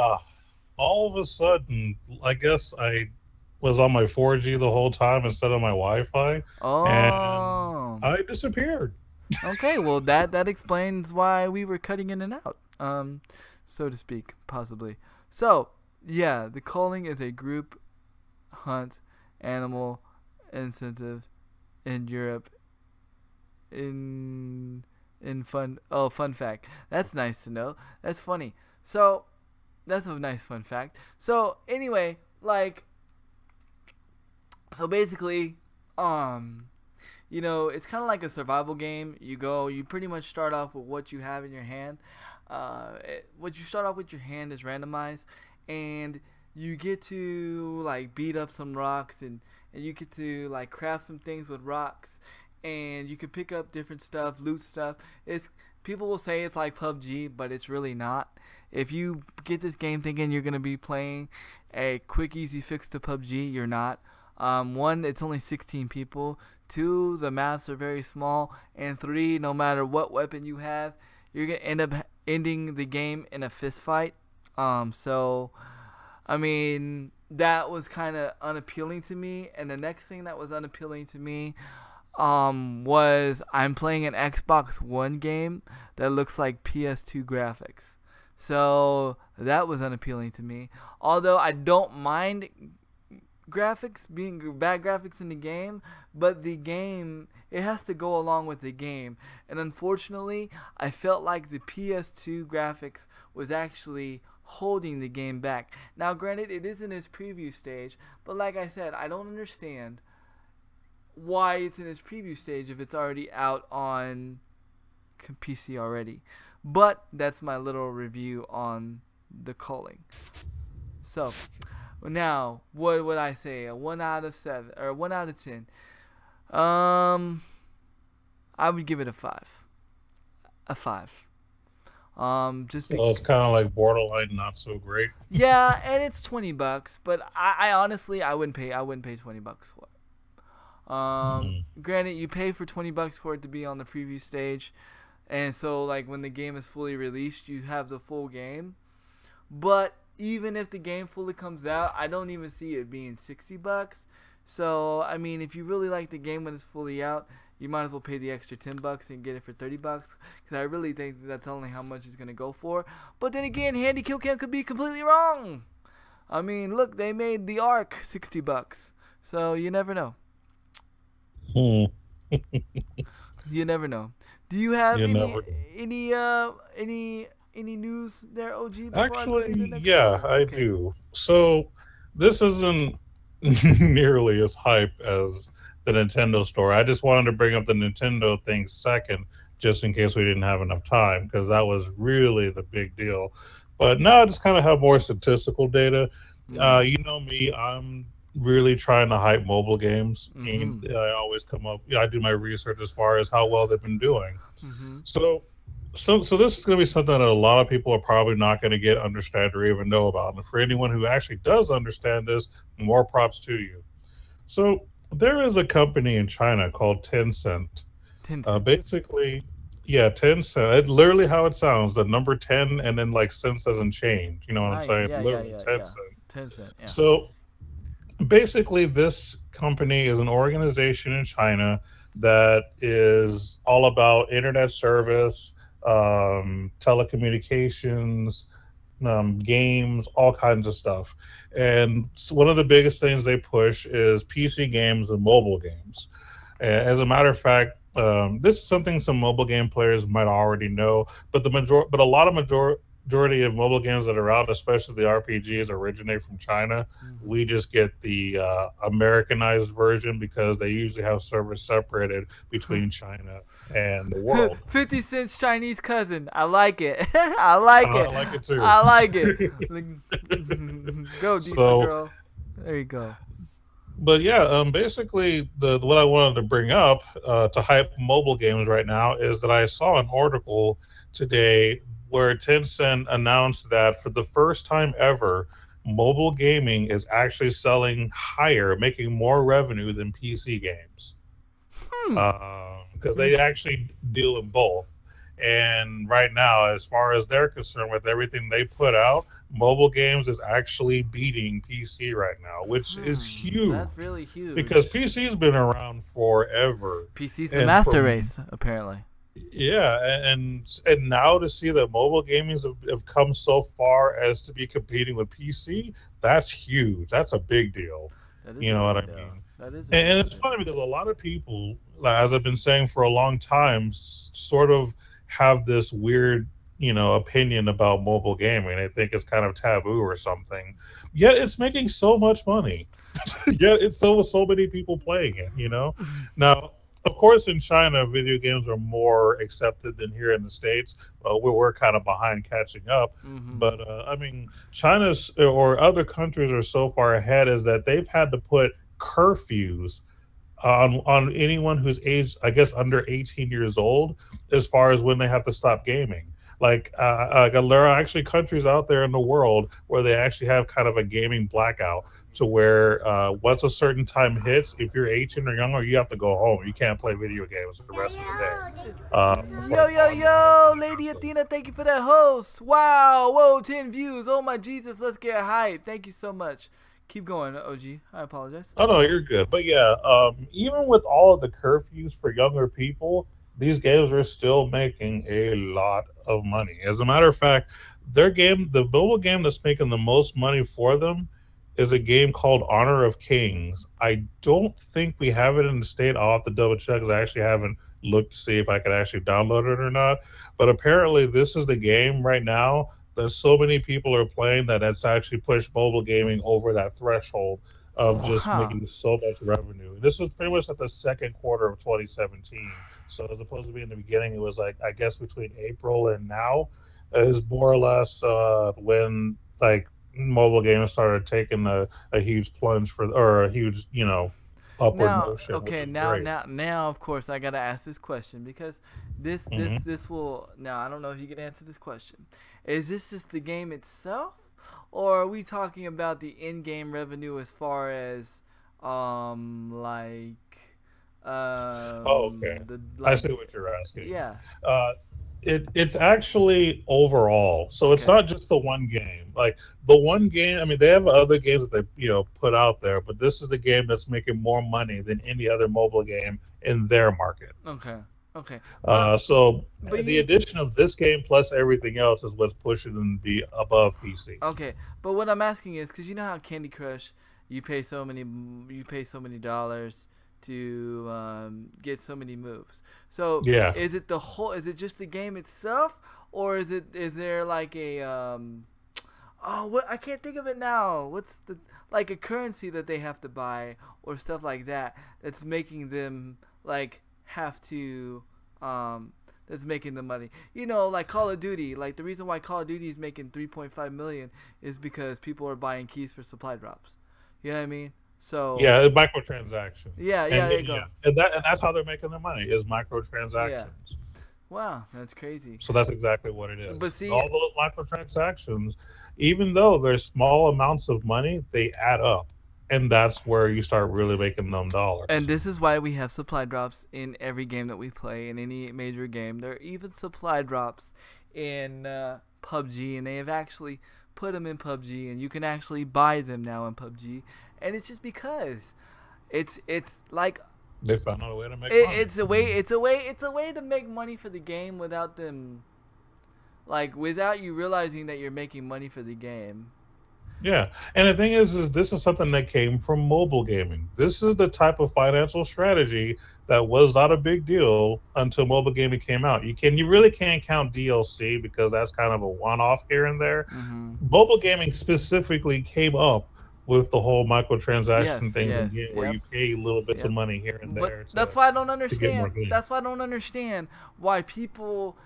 All of a sudden, I guess I was on my 4G the whole time instead of my Wi-Fi. Oh. And I disappeared. Okay, well that explains why we were cutting in and out, so to speak, possibly. So yeah, the calling is a group hunt animal incentive in Europe. Fun fact. That's nice to know. That's funny. So that's a nice fun fact. So anyway, so basically, it's kind of like a survival game. You pretty much start off with what you have in your hand. What you start off with your hand is randomized, and you get to beat up some rocks, and you get to craft some things with rocks, and you can pick up different stuff, loot stuff. People will say it's like PUBG, but it's really not. If you get this game thinking you're gonna be playing a quick, easy fix to PUBG, you're not. One, it's only 16 people. Two, the maps are very small. And three, no matter what weapon you have, you're gonna end up ending the game in a fist fight. So, I mean, that was kind of unappealing to me. And the next thing that was unappealing to me was I'm playing an Xbox One game that looks like PS2 graphics. So that was unappealing to me. Although I don't mind graphics being bad graphics in the game, but the game, it has to go along with the game. And unfortunately, I felt like the PS2 graphics was actually holding the game back. Now, granted, it is in its preview stage, but like I said, I don't understand why it's in its preview stage if it's already out on PC already. But that's my little review on the culling. So now, what would I say? A 1 out of 7 or 1 out of 10? I would give it a 5. A 5. Just so it's kind of like borderline not so great. Yeah, and it's $20, but I honestly I wouldn't pay $20 for it. Granted, you pay for $20 for it to be on the preview stage, and so like when the game is fully released, you have the full game. But even if the game fully comes out, I don't even see it being $60. So I mean, if you really like the game when it's fully out, you might as well pay the extra $10 and get it for $30. Because I really think that's only how much it's gonna go for. But then again, Handy Kill Cam could be completely wrong. I mean, look, they made the Ark $60, so you never know. You never know. Do you have any news there, OG? Actually, yeah, I do. So this isn't nearly as hype as the Nintendo store. I just wanted to bring up the Nintendo thing second, just in case we didn't have enough time, because that was really the big deal. But now I just kind of have more statistical data. You know me, I'm really trying to hype mobile games. And I always come up, I do my research as far as how well they've been doing. So this is going to be something that a lot of people are probably not going to get, understand, or even know about. And for anyone who actually does understand this, more props to you. So there is a company in China called Tencent. Basically, yeah, Tencent. It's literally how it sounds. The number 10 and then like cents doesn't change. You know what I'm saying? Tencent. Yeah. So basically, this company is an organization in China that is all about internet service, telecommunications, games, all kinds of stuff. And one of the biggest things they push is PC games and mobile games. As a matter of fact, this is something some mobile game players might already know, but a lot of majority of mobile games that are out, especially the RPGs, originate from China. We just get the Americanized version because they usually have servers separated between China and the world. 50 Cent's Chinese cousin. I like it. I like it. I like it too. I like it. Go, decent girl. There you go. But yeah, basically, what I wanted to bring up to hype mobile games right now is that I saw an article today where Tencent announced that for the first time ever, mobile gaming is actually selling higher, making more revenue than PC games. Because they actually deal in both. And right now, as far as they're concerned, with everything they put out, mobile games is actually beating PC right now, which is huge. That's really huge. Because PC's been around forever. PC's the master race, apparently. Yeah, and now to see that mobile gaming have come so far as to be competing with PC, that's huge. That's a big deal. You know what I mean? That is, and it's funny because a lot of people, as I've been saying for a long time, sort of have this weird, opinion about mobile gaming. They think it's kind of taboo or something. Yet it's making so much money. Yet it's so many people playing it. Now. Of course, in China, video games are more accepted than here in the States. We're kind of behind catching up. But, I mean, China's or other countries are so far ahead is that they've had to put curfews on anyone who's aged, I guess, under 18 years old as far as when they have to stop gaming. Like there are actually countries out there in the world where they actually have kind of a gaming blackout to where once a certain time hits, if you're 18 or younger, you have to go home. You can't play video games for the rest of the day. Yo, Lady Athena, thank you for that host. Wow, whoa, 10 views. Oh my Jesus, let's get hype. Thank you so much. Keep going, OG. I apologize. Oh, no, you're good. But yeah, even with all of the curfews for younger people, these games are still making a lot of money. As a matter of fact, the mobile game that's making the most money for them is a game called Honor of Kings. I don't think we have it in the state. I'll have to double check because I actually haven't looked to see if I could actually download it or not. But apparently, this is the game right now that so many people are playing that it's actually pushed mobile gaming over that threshold of just Huh. making so much revenue. This was pretty much at the second quarter of 2017. So as opposed to being in the beginning, it was like I guess between April and now is more or less when like mobile games started taking a huge plunge for or a huge upward Now, motion, which okay, is great. now, of course, I gotta ask this question because Hmm. this will. Now, I don't know if you can answer this question. Is this just the game itself, or are we talking about the in-game revenue as far as, like, Oh, okay. the I like, see what you're asking. yeah, Uh, it's actually overall, so it's okay, not just the one game. Like the one game, I mean, they have other games that they put out there, but this is the game that's making more money than any other mobile game in their market. okay, okay. But So but the you addition of this game plus everything else is what's pushing them to be above PC. Okay, but what I'm asking is because you know how Candy Crush, you pay so many dollars to get so many moves. So Yeah, is it the whole? Is it just the game itself, or is there like a oh, what, I can't think of it now. What's the like a currency that they have to buy or stuff like that that's making them like have to um that's making them money. You know, like Call of Duty. Like the reason why Call of Duty is making 3.5 million is because people are buying keys for supply drops. You know what I mean? So yeah, microtransactions, yeah, yeah, there you yeah, go. and that's how they're making their money is Yeah. microtransactions. Wow, that's crazy. So that's exactly what it But is. see, All those microtransactions, even though they're small amounts of money, they add up. And that's where you start really making them and dollars. this is why we have supply drops in every game that we play in any major game. There are even supply drops in PUBG, and they have actually put them in PUBG, and you can actually buy them now in PUBG. And it's just because it's like They found out a way to make money. it's a way to make money for the game without them like without you realizing that you're making money for the game. Yeah. And the thing is this is something that came from mobile gaming. This is the type of financial strategy that was not a big deal until mobile gaming came out. You really can't count DLC because that's kind of a one off here and there. Mm-hmm. Mobile gaming specifically came up with the whole microtransaction Yes, things yes, again, where yep, you pay little bits of yep. money here and But there that's why I don't to get more understand. games. That's why I don't understand why people,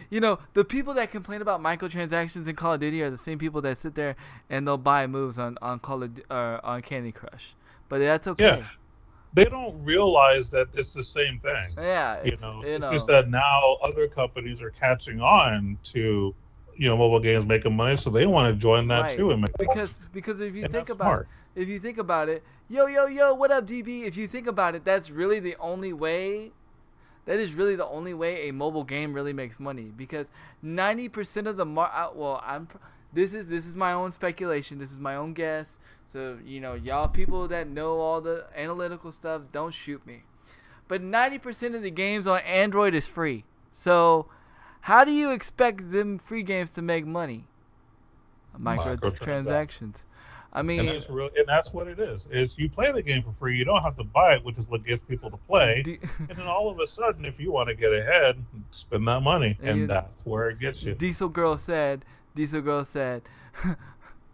you know, the people that complain about microtransactions in Call of Duty are the same people that sit there and they'll buy moves on Call of on Candy Crush. But that's Yeah, okay. they don't realize that it's the same thing. Yeah, you It's just know, that now other companies are catching on to mobile games making money, so they want to join that right. too and make money, Because if you and think that's about it, smart. yo, what up, DB? If you think about it, that's really the only way. That is really the only way a mobile game really makes money because 90% of the well, this is my own speculation. This is my own guess. So you know, y'all people that know all the analytical stuff, don't shoot me. But 90% of the games on Android is free. So how do you expect them free games to make money? Microtransactions. Microtransactions. I And mean, that's real, and that's what it is. Is you play the game for free. You don't have to buy it, which is what gets people to play. D- And then all of a sudden, if you want to get ahead, spend that money, and that's where it gets you. Diesel Girl said, Diesel Girl said,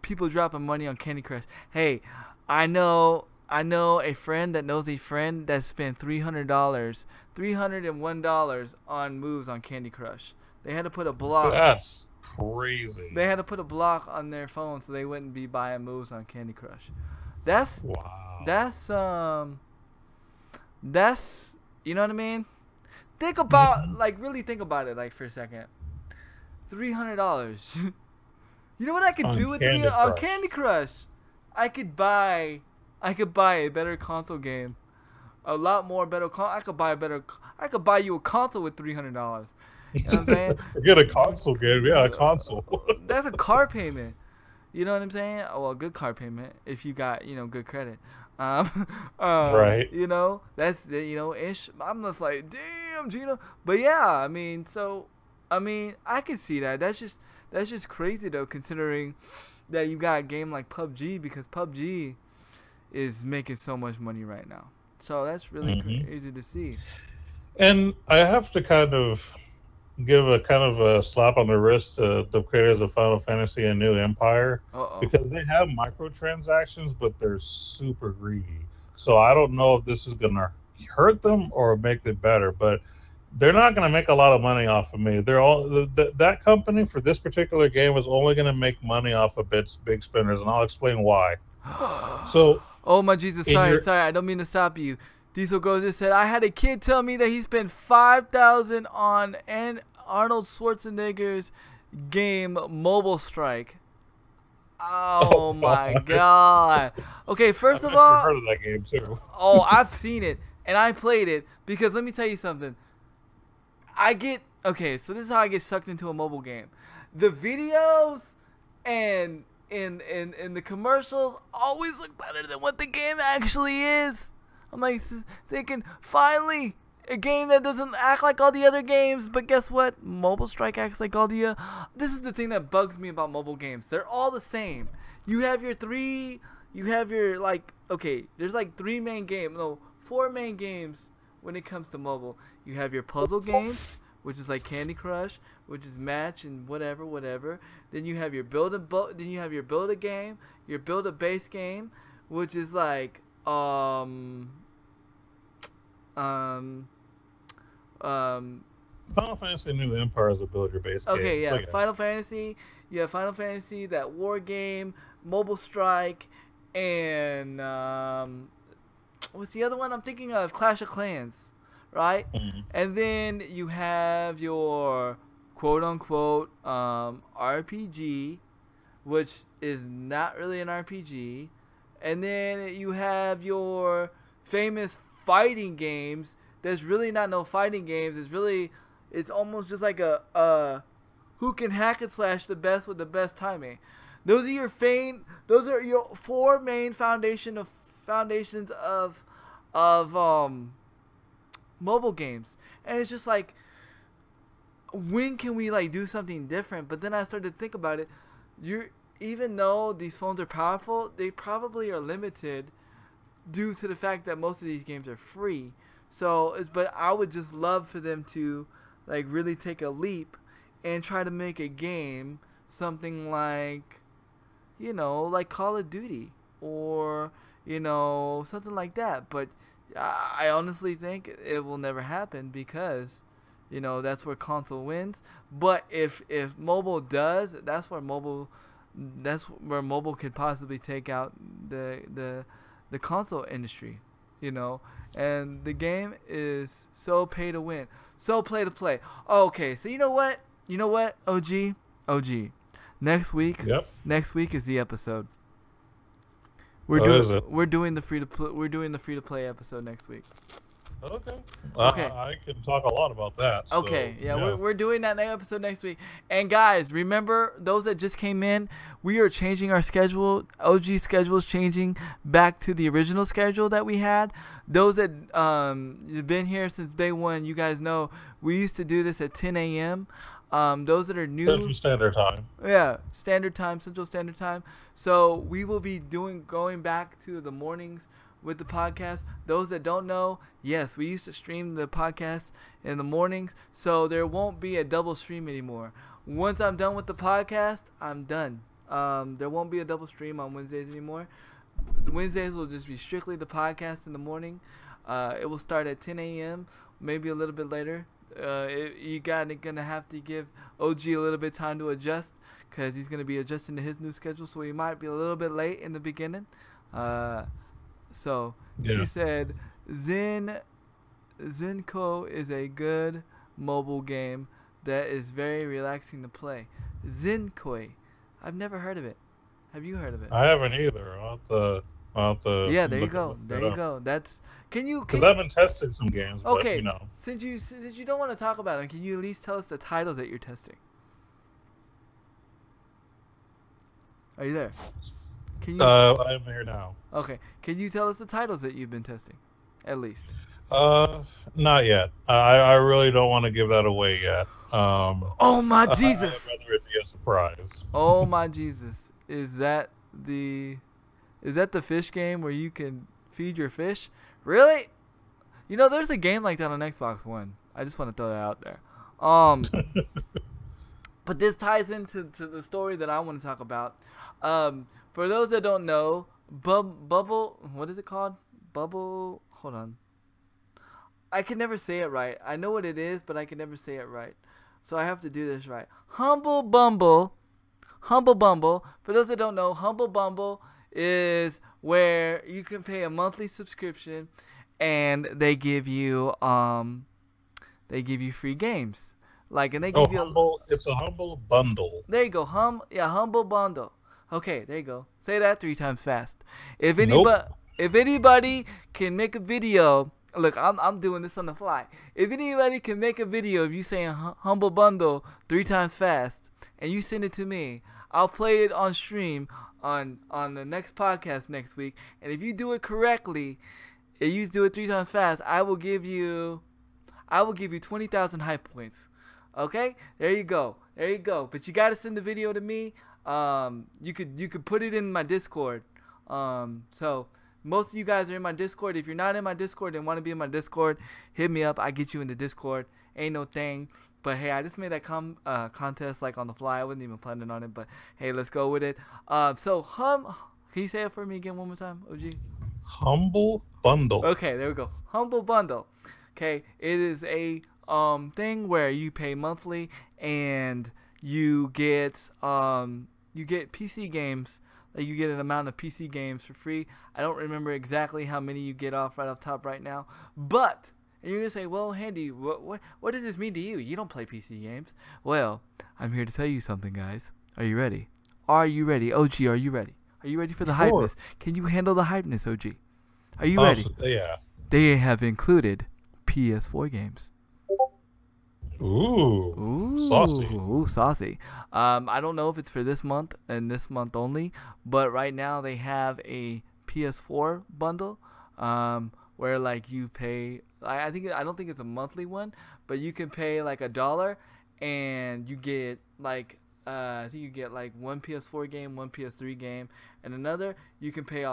people dropping money on Candy Crush. Hey, I know a friend that knows a friend that spent $301 on moves on Candy Crush. They had to put a block. That's crazy. They had to put a block on their phone so they wouldn't be buying moves on Candy Crush. That's Wow. that's um that's you know what I mean? Think about like really think about it like for a second. $300. You know what I could On do with Candy on Crush. Candy Crush? I could buy a better console game. A lot more better I could buy you a console with $300. You know what I'm saying? Forget a console game. Yeah, a console. That's a car payment. You know what I'm saying? Oh, well, a good car payment if you got, you know, good credit. Right. You know, that's, you know, ish. I'm just like, damn, Gino. But yeah, I mean, so, I mean, I can see that. That's just crazy though, considering that you got a game like PUBG, because PUBG is making so much money right now. So that's really crazy to see. And I have to kind of give a kind of a slap on the wrist to the creators of Final Fantasy and New Empire, because they have microtransactions, but they're super greedy. So I don't know if this is going to hurt them or make it better, but they're not going to make a lot of money off of me. They're all that company for this particular game is only going to make money off of big spenders, and I'll explain why. So, oh my Jesus! Sorry, I don't mean to stop you. Diesel Girl just said, I had a kid tell me that he spent $5,000 on Arnold Schwarzenegger's game Mobile Strike. Oh my God. Okay, first of all, I've heard of that game too. Oh, I've seen it and I played it, because let me tell you something. Okay, so this is how I get sucked into a mobile game. The videos and in the commercials always look better than what the game actually is. I'm like thinking, finally, a game that doesn't act like all the other games. But guess what? Mobile Strike acts like all the this is the thing that bugs me about mobile games. They're all the same. You have your okay, there's like 4 main games when it comes to mobile. You have your puzzle games, which is like Candy Crush, which is match and whatever. Then you have your build a game, your build a base game, which is like Final Fantasy New Empire is a build your base game. Okay, yeah. So, Final Fantasy. You have Final Fantasy, that war game, Mobile Strike, and what's the other one I'm thinking of? Clash of Clans, right? And then you have your quote unquote RPG, which is not really an RPG. And then you have your famous fighting games. There's really not no fighting games. It's almost just like a who can hack and slash the best with the best timing. Those are your 4 main foundations of mobile games. And it's just like, when can we like do something different? But then I started to think about it. Even though these phones are powerful, they probably are limited due to the fact that most of these games are free. But I would just love for them to like really take a leap and try to make a game something like, like Call of Duty or, something like that. But I honestly think it will never happen, because, that's where console wins. But if mobile does, that's where mobile could possibly take out the console industry, and the game is so pay to win, so play to play. Okay, so you know what, OG, next week is the episode. We're doing the free to play episode next week. Okay. I can talk a lot about that. So, okay, yeah. We're doing that episode next week. And guys, remember, those that just came in, we are changing our schedule. OG schedule is changing back to the original schedule that we had. Those that have been here since day one, you guys know we used to do this at 10 a.m. Those that are new, Central Standard Time. Yeah, Central Standard Time. So we will be going back to the mornings with the podcast. Those that don't know, yes, we used to stream the podcast in the mornings, so there won't be a double stream anymore. Once I'm done with the podcast, I'm done. There won't be a double stream on Wednesdays anymore. Wednesdays will just be strictly the podcast in the morning. It will start at 10 a.m., maybe a little bit later. You gonna have to give OG a little bit of time to adjust, because he's gonna be adjusting to his new schedule, so he might be a little bit late in the beginning. So she said Zenko is a good mobile game that is very relaxing to play. Zenko, I've never heard of it. Have you heard of it? I haven't either. I'll have to yeah, there you go. That's because I've been testing some games. Okay, but, since you don't want to talk about them, can you at least tell us the titles that you're testing? Are you there? I'm here now. Okay. Can you tell us the titles that you've been testing, at least? Not yet. I really don't want to give that away yet. Oh my Jesus! I'd rather it be a surprise. Oh my Jesus! Is that the fish game where you can feed your fish? Really? You know, there's a game like that on Xbox One. I just want to throw that out there. But this ties into the story that I want to talk about. For those that don't know, Bubble, what is it called? Bubble, hold on. I can never say it right. I know what it is, but I can never say it right. So I have to do this right. Humble Bumble. For those that don't know, Humble Bumble is where you can pay a monthly subscription and they give you free games. Like, and they give you it's a humble bundle. There you go. Humble Bundle. Okay, there you go. Say that 3 times fast. If anybody can make a video, look, I'm doing this on the fly. If anybody can make a video of you saying Humble Bundle 3 times fast and you send it to me, I'll play it on stream on the next podcast next week. And if you do it correctly, if you do it 3 times fast, I will give you 20,000 hype points. Okay? There you go. But you gotta send the video to me. You could put it in my Discord. So most of you guys are in my Discord. If you're not in my Discord and want to be in my Discord, hit me up. I get you in the Discord. Ain't no thing. But hey, I just made that contest like on the fly. I wasn't even planning on it. But hey, let's go with it. Can you say it for me again one more time, OG? Humble Bundle. Okay, there we go. Humble Bundle. Okay, it is a thing where you pay monthly and you get PC games. Like, you get an amount of PC games for free. I don't remember exactly how many you get off top right now. But, and you're going to say, well, Handy, what does this mean to you? You don't play PC games. Well, I'm here to tell you something, guys. Are you ready? OG, are you ready? Are you ready for the hypeness? Can you handle the hypeness, OG? Are you ready? Yeah. They have included PS4 games. Ooh, saucy. Ooh, saucy. I don't know if it's for this month and this month only, but right now they have a PS4 bundle, where like you pay. I don't think it's a monthly one, but you can pay like $1 and you get like I think you get like one PS4 game, one PS3 game, and another. You can pay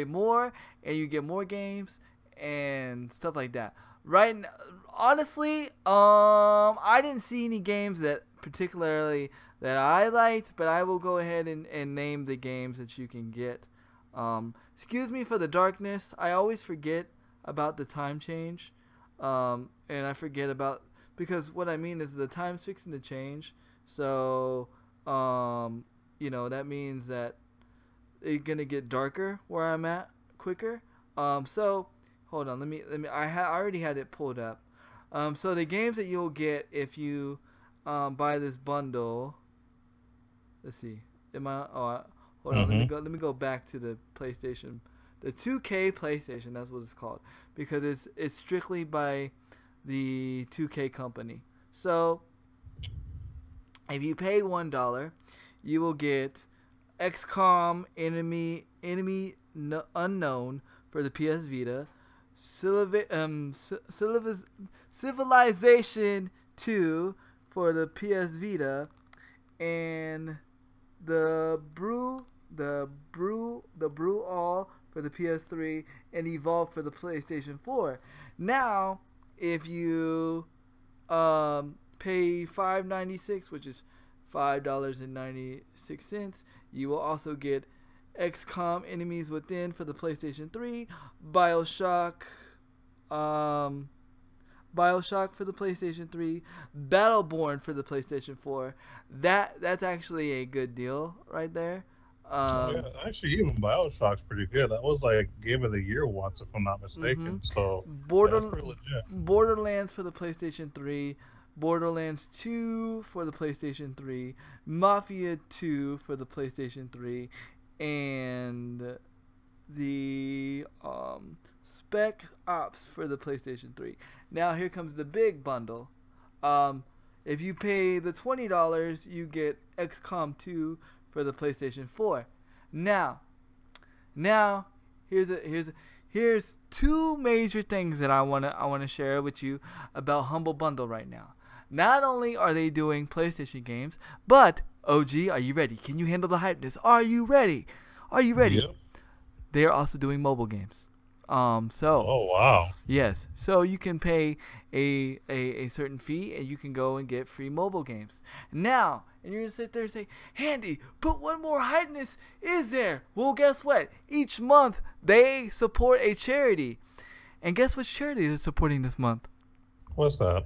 more and you get more games and stuff like that. Right now, honestly, I didn't see any games that particularly that I liked, but I will go ahead and name the games that you can get. Excuse me for the darkness. I always forget about the time change, and I forget about, because what I mean is the time's fixing to change. So, that means that it's gonna get darker where I'm at quicker. So. Hold on, let me. I already had it pulled up. So the games that you'll get if you buy this bundle. Let's see. Hold on. Let me go back to the PlayStation, the 2K PlayStation. That's what it's called, because it's strictly by the 2K company. So if you pay $1, you will get XCOM Enemy Unknown for the PS Vita. Civilization 2 for the PS Vita, and the Brew All for the PS3, and Evolve for the PlayStation 4. Now, if you pay $5.96, which is $5.96, you will also get XCOM Enemies Within for the PlayStation 3, BioShock for the PlayStation 3, Battleborn for the PlayStation 4. That's actually a good deal right there. Yeah, actually, even BioShock's pretty good. That was like Game of the Year once, if I'm not mistaken. So that's pretty legit. Borderlands for the PlayStation 3, Borderlands 2 for the PlayStation 3, Mafia 2 for the PlayStation 3, and the Spec Ops for the PlayStation 3. Now here comes the big bundle. If you pay the $20, you get XCOM 2 for the PlayStation 4. Now here's two major things that I wanna share with you about Humble Bundle right now. Not only are they doing PlayStation games, but OG, are you ready? Can you handle the hypeness? Are you ready? Are you ready? Yep. They are also doing mobile games. So Oh wow. yes, so you can pay a certain fee and you can go and get free mobile games. Now, and you're gonna sit there and say, Handy, but what more hypeness is there? Well, guess what? Each month they support a charity, and guess what charity they're supporting this month? What's that?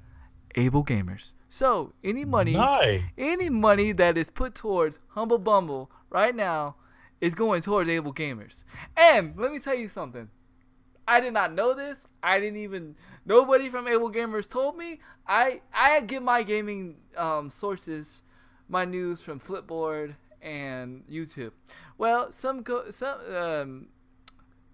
Able Gamers. So any money that is put towards Humble Bumble right now is going towards Able Gamers. And let me tell you something. I did not know this. Nobody from Able Gamers told me. I get my gaming sources, my news from Flipboard and YouTube. Well,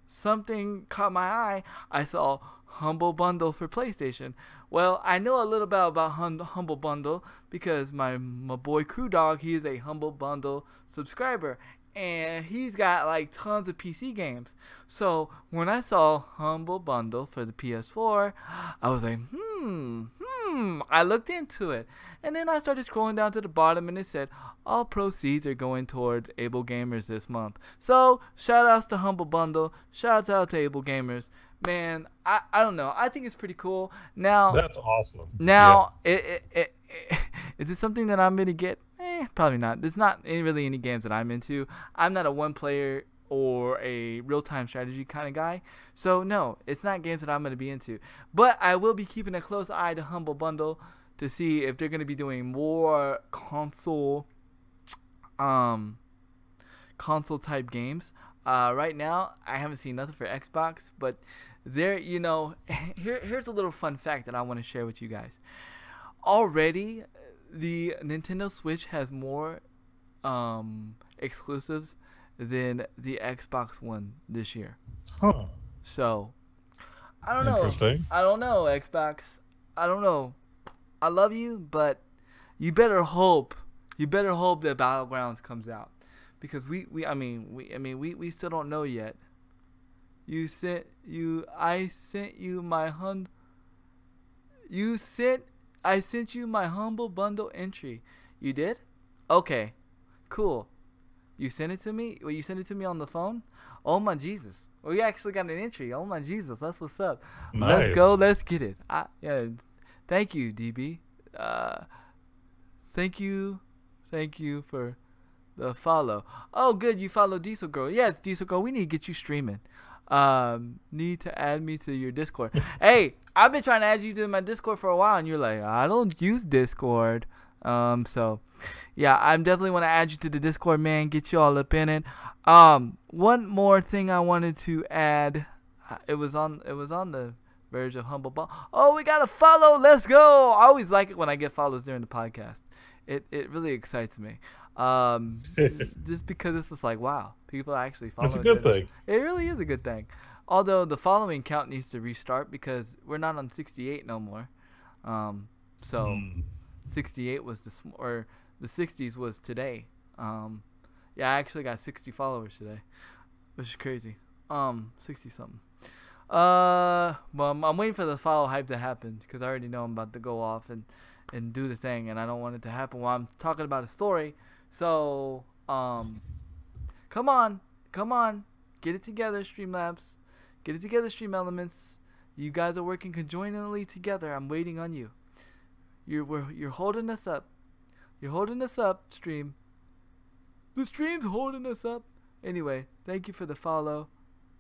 something caught my eye. I saw Humble Bundle for PlayStation. Well, I know a little bit about Humble Bundle because my boy Crew Dog, he is a Humble Bundle subscriber. And he's got like tons of PC games. So when I saw Humble Bundle for the PS4, I was like, I looked into it. And then I started scrolling down to the bottom and it said, all proceeds are going towards Able Gamers this month. So shout outs to Humble Bundle. Shouts out to Able Gamers. Man, I don't know. I think it's pretty cool. Now, that's awesome. Now, is it something that I'm going to get? Probably not. There's not really any games that I'm into. I'm not a one-player or a real-time strategy kind of guy. So, no, it's not games that I'm going to be into. But I will be keeping a close eye to Humble Bundle to see if they're going to be doing more console-type games. Right now, I haven't seen nothing for Xbox. But there, here's a little fun fact that I want to share with you guys. Already, the Nintendo Switch has more exclusives than the Xbox One this year. Huh. So, I don't know. Interesting. I don't know, Xbox. I don't know. I love you, but you better hope that Battlegrounds comes out, because we still don't know yet. I sent you my Humble Bundle entry. You did? Okay. Cool. You sent it to me? Well, you sent it to me on the phone? Oh my Jesus. We actually got an entry. Oh my Jesus. That's what's up. Nice. Let's go. Let's get it. Yeah. Thank you, DB. Thank you for the follow. Oh, good. You follow Diesel Girl. Yes, Diesel Girl. We need to get you streaming. Need to add me to your Discord. Hey, I've been trying to add you to my Discord for a while, and you're like, I don't use Discord. So yeah, I'm definitely want to add you to the Discord, man. Get you all up in it. One more thing I wanted to add. It was on the verge of Humble Bundle. Oh, we got a follow. Let's go. I always like it when I get follows during the podcast. It really excites me. Just because it's just like, wow, people actually follow. It's a good thing. It really is a good thing. Although the following count needs to restart because we're not on 68 no more. 68 was the 60s was today. Yeah, I actually got 60 followers today, which is crazy. 60 something. Well, I'm waiting for the follow hype to happen because I already know I'm about to go off and do the thing, and I don't want it to happen while I'm talking about a story. So, come on, get it together, Streamlabs, get it together, Stream Elements. You guys are working conjointly together. I'm waiting on you. You're holding us up. You're holding us up, Stream. The stream's holding us up. Anyway, thank you for the follow.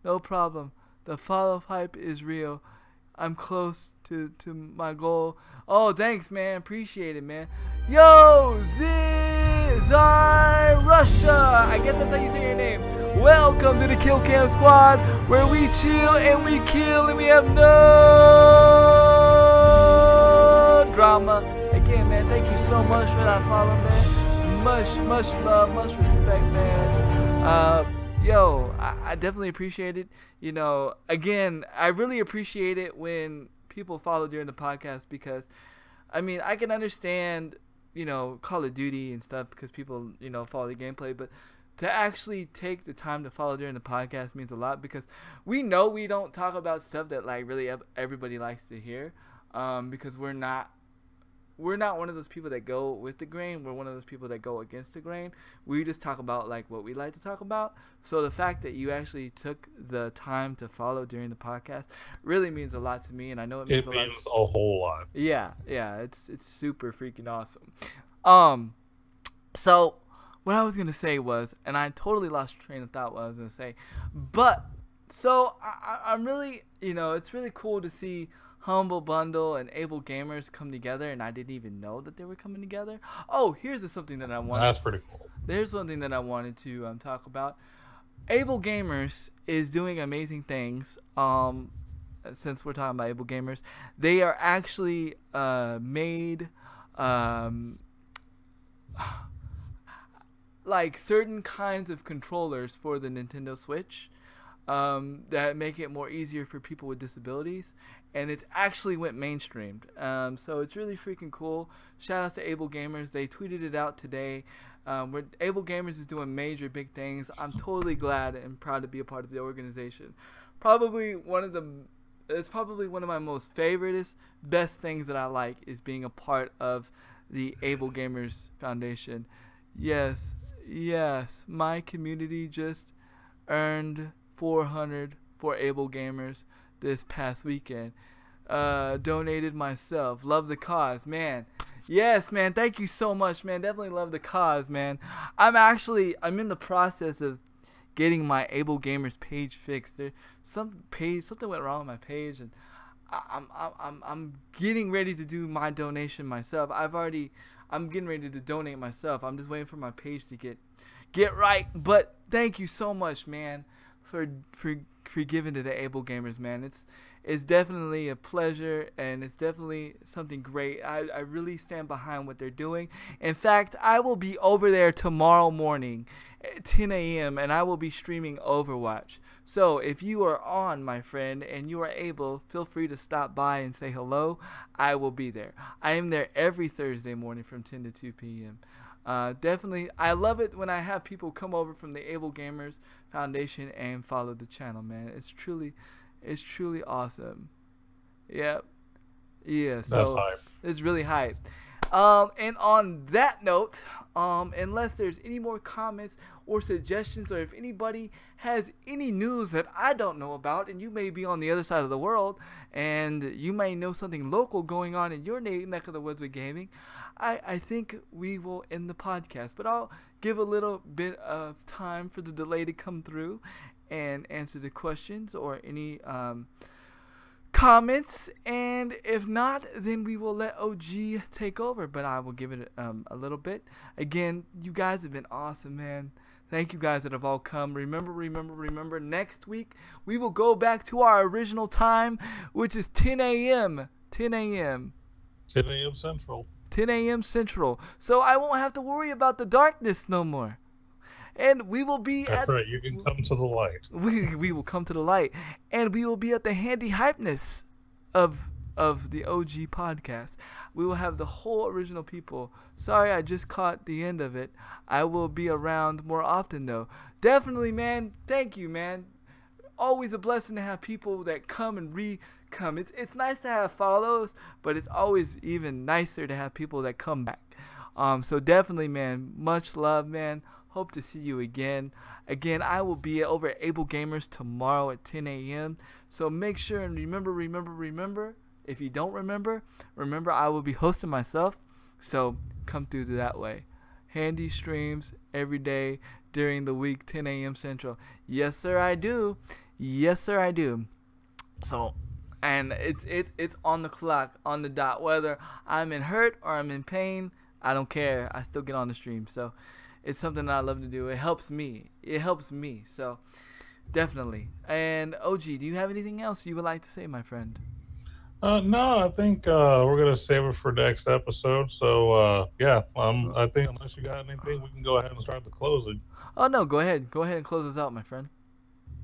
No problem. The follow hype is real. I'm close to my goal. Oh, thanks, man. Appreciate it, man. Yo, Zai Russia. I guess that's how you say your name. Welcome to the Kill Cam Squad, where we chill and we kill and we have no drama. Again, man, thank you so much for that follow, man. Much love, much respect, man. Yo, I definitely appreciate it. Again, I really appreciate it when people follow during the podcast because, I mean, I can understand, Call of Duty and stuff because people, follow the gameplay. But to actually take the time to follow during the podcast means a lot because we know we don't talk about stuff that, like, really everybody likes to hear because we're not we're not one of those people that go with the grain. We're one of those people that go against the grain. We just talk about like what we like to talk about. So the fact that you actually took the time to follow during the podcast really means a lot to me, and I know it means a whole lot. Yeah, it's super freaking awesome. So what I was gonna say was, and I totally lost train of thought what I was gonna say, but so I'm really, it's really cool to see Humble Bundle and Able Gamers come together, and I didn't even know that they were coming together. Oh, here's something that I wanted. That's pretty cool. There's one thing that I wanted to talk about. Able Gamers is doing amazing things. Since we're talking about Able Gamers, they are actually made like certain kinds of controllers for the Nintendo Switch that make it more easier for people with disabilities, and it's actually went mainstreamed. So it's really freaking cool. Shout out to Able Gamers. They tweeted it out today. Able Gamers is doing major big things. I'm totally glad and proud to be a part of the organization. It's probably one of my most favorite, best things that I like is being a part of the Able Gamers Foundation. Yes, my community just earned 400 for Able Gamers this past weekend. Donated myself. Love the cause, man. Yes, man. Thank you so much, man. Definitely love the cause, man. I'm in the process of getting my Able Gamers page fixed. Something went wrong with my page, and I'm getting ready to do my donation myself. I'm getting ready to donate myself. I'm just waiting for my page to get right. But thank you so much, man, for giving to the Able Gamers, man. It's definitely a pleasure, and it's definitely something great. I really stand behind what they're doing. In fact, I will be over there tomorrow morning at 10 a.m. and I will be streaming Overwatch. So if you are on, my friend, and you are able, feel free to stop by and say hello. I will be there. I am there every Thursday morning from 10 to 2 p.m. Definitely, I love it when I have people come over from the Able Gamers Foundation and follow the channel, man. It's truly awesome. Yep. Yeah. So that's hype. It's really hype. And on that note, unless there's any more comments or suggestions, or if anybody has any news that I don't know about, and you may be on the other side of the world, and you may know something local going on in your neck of the woods with gaming, I think we will end the podcast. But I'll give a little bit of time for the delay to come through and answer the questions or any comments, and if not, then we will let OG take over, but I will give it a little bit. Again, you guys have been awesome, man. Thank you guys that have all come. Remember, next week we will go back to our original time, which is 10 a.m. 10 a.m. Central. 10 a.m. Central. So I won't have to worry about the darkness no more. And we will be That's right. You can come to the light. We will come to the light, and we will be at the handy hypeness of the OG podcast. We will have the whole original people. Sorry, I just caught the end of it. I will be around more often, though. Definitely, man. Thank you, man. Always a blessing to have people that come and re-come. It's nice to have follows, but it's always even nicer to have people that come back. So definitely, man. Much love, man. Hope to see you again. Again, I will be over at Able Gamers tomorrow at 10 a.m. So make sure and remember. If you don't remember I will be hosting myself. So come through that way. Handy streams every day during the week, 10 a.m. Central. Yes, sir, I do. So, and it's on the clock, on the dot. Whether I'm in hurt or I'm in pain, I don't care. I still get on the stream. So it's something that I love to do. It helps me. So definitely. And OG, do you have anything else you would like to say, my friend? No, I think we're gonna save it for next episode. So I think unless you got anything, we can go ahead and start the closing. Oh no, go ahead and close us out, my friend.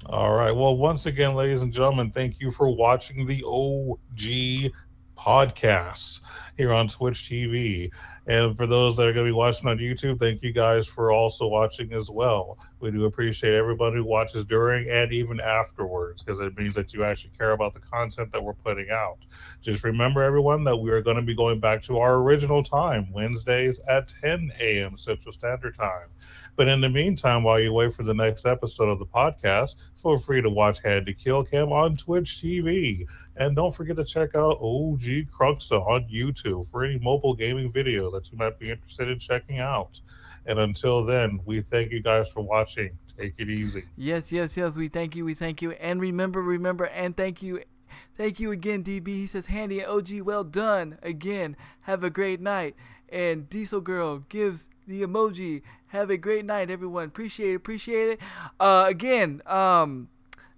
All right. Well, once again, ladies and gentlemen, thank you for watching the OG podcast here on Twitch TV. And for those that are going to be watching on YouTube, thank you guys for also watching as well. We do appreciate everybody who watches during and even afterwards, because it means that you actually care about the content that we're putting out. Just remember, everyone, that we are going to be going back to our original time, Wednesdays at 10 a.m. Central Standard Time. But in the meantime, while you wait for the next episode of the podcast, feel free to watch Handy Kill Cam on Twitch TV. And don't forget to check out OG Crunksta on YouTube for any mobile gaming videos that you might be interested in checking out. And until then, we thank you guys for watching. Take it easy. Yes, yes, yes. We thank you. We thank you. And remember, and thank you. Thank you again, DB. He says, Handy and OG, well done. Again, have a great night. And Diesel Girl gives the emoji. Have a great night, everyone. Appreciate it. Again,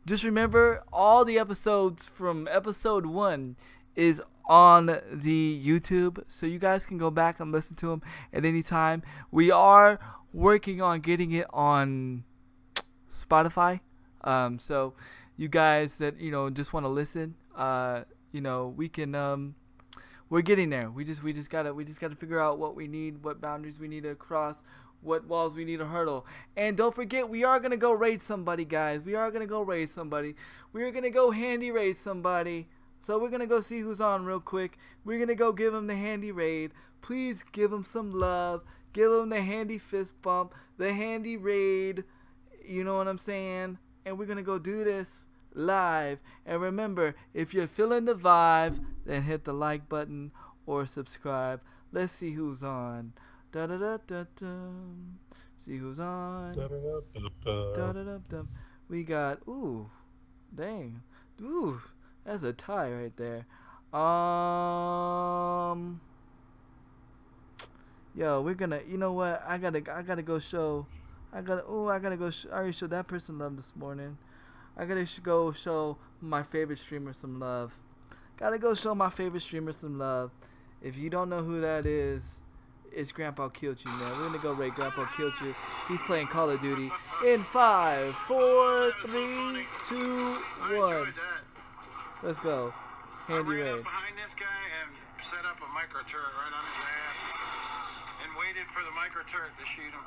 just remember, all the episodes from episode 1 is on the YouTube, so you guys can go back and listen to them at any time. We are working on getting it on Spotify, so you guys that just want to listen, we can. We're getting there. We just gotta figure out what we need, what boundaries we need to cross, what walls we need to hurdle. And don't forget, we are gonna go raid somebody, guys. We are gonna go raid somebody. We are gonna go handy raid somebody. So we're gonna go see who's on real quick. We're gonna go give him the handy raid. Please give him some love. Give him the handy fist bump, the handy raid. You know what I'm saying? And we're gonna go do this live. And remember, if you're feeling the vibe, then hit the like button or subscribe. Let's see who's on. Da da da da da. See who's on. Da da da da. We got dang. That's a tie right there. Yo, we're gonna. You know what? I gotta go show. I already showed that person love this morning. I gotta go show my favorite streamer some love. Gotta go show my favorite streamer some love. If you don't know who that is, it's Grandpa Killed You, man. We're gonna go raid Grandpa Killed You. He's playing Call of Duty in 5, 4, 3, 2, 1. Let's go. Handy raid. I ran up behind this guy and set up a micro turret right on his ass and waited for the micro turret to shoot him.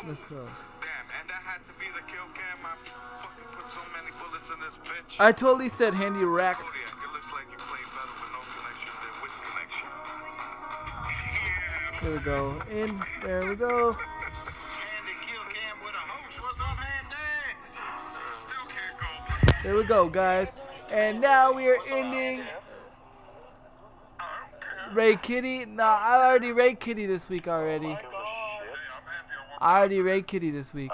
Let's go. Damn, and that had to be the kill cam. I fucking put so many bullets in this bitch. I totally said Handy Racks. It looks like you play better with no connection than with connection. There we go. There we go. Handy kill cam with a host. What's up, Handy? Still can't go. There we go, guys. And now we are ending Raid Kitty. Nah, I already Raid Kitty this week already. I already raid Kitty this week.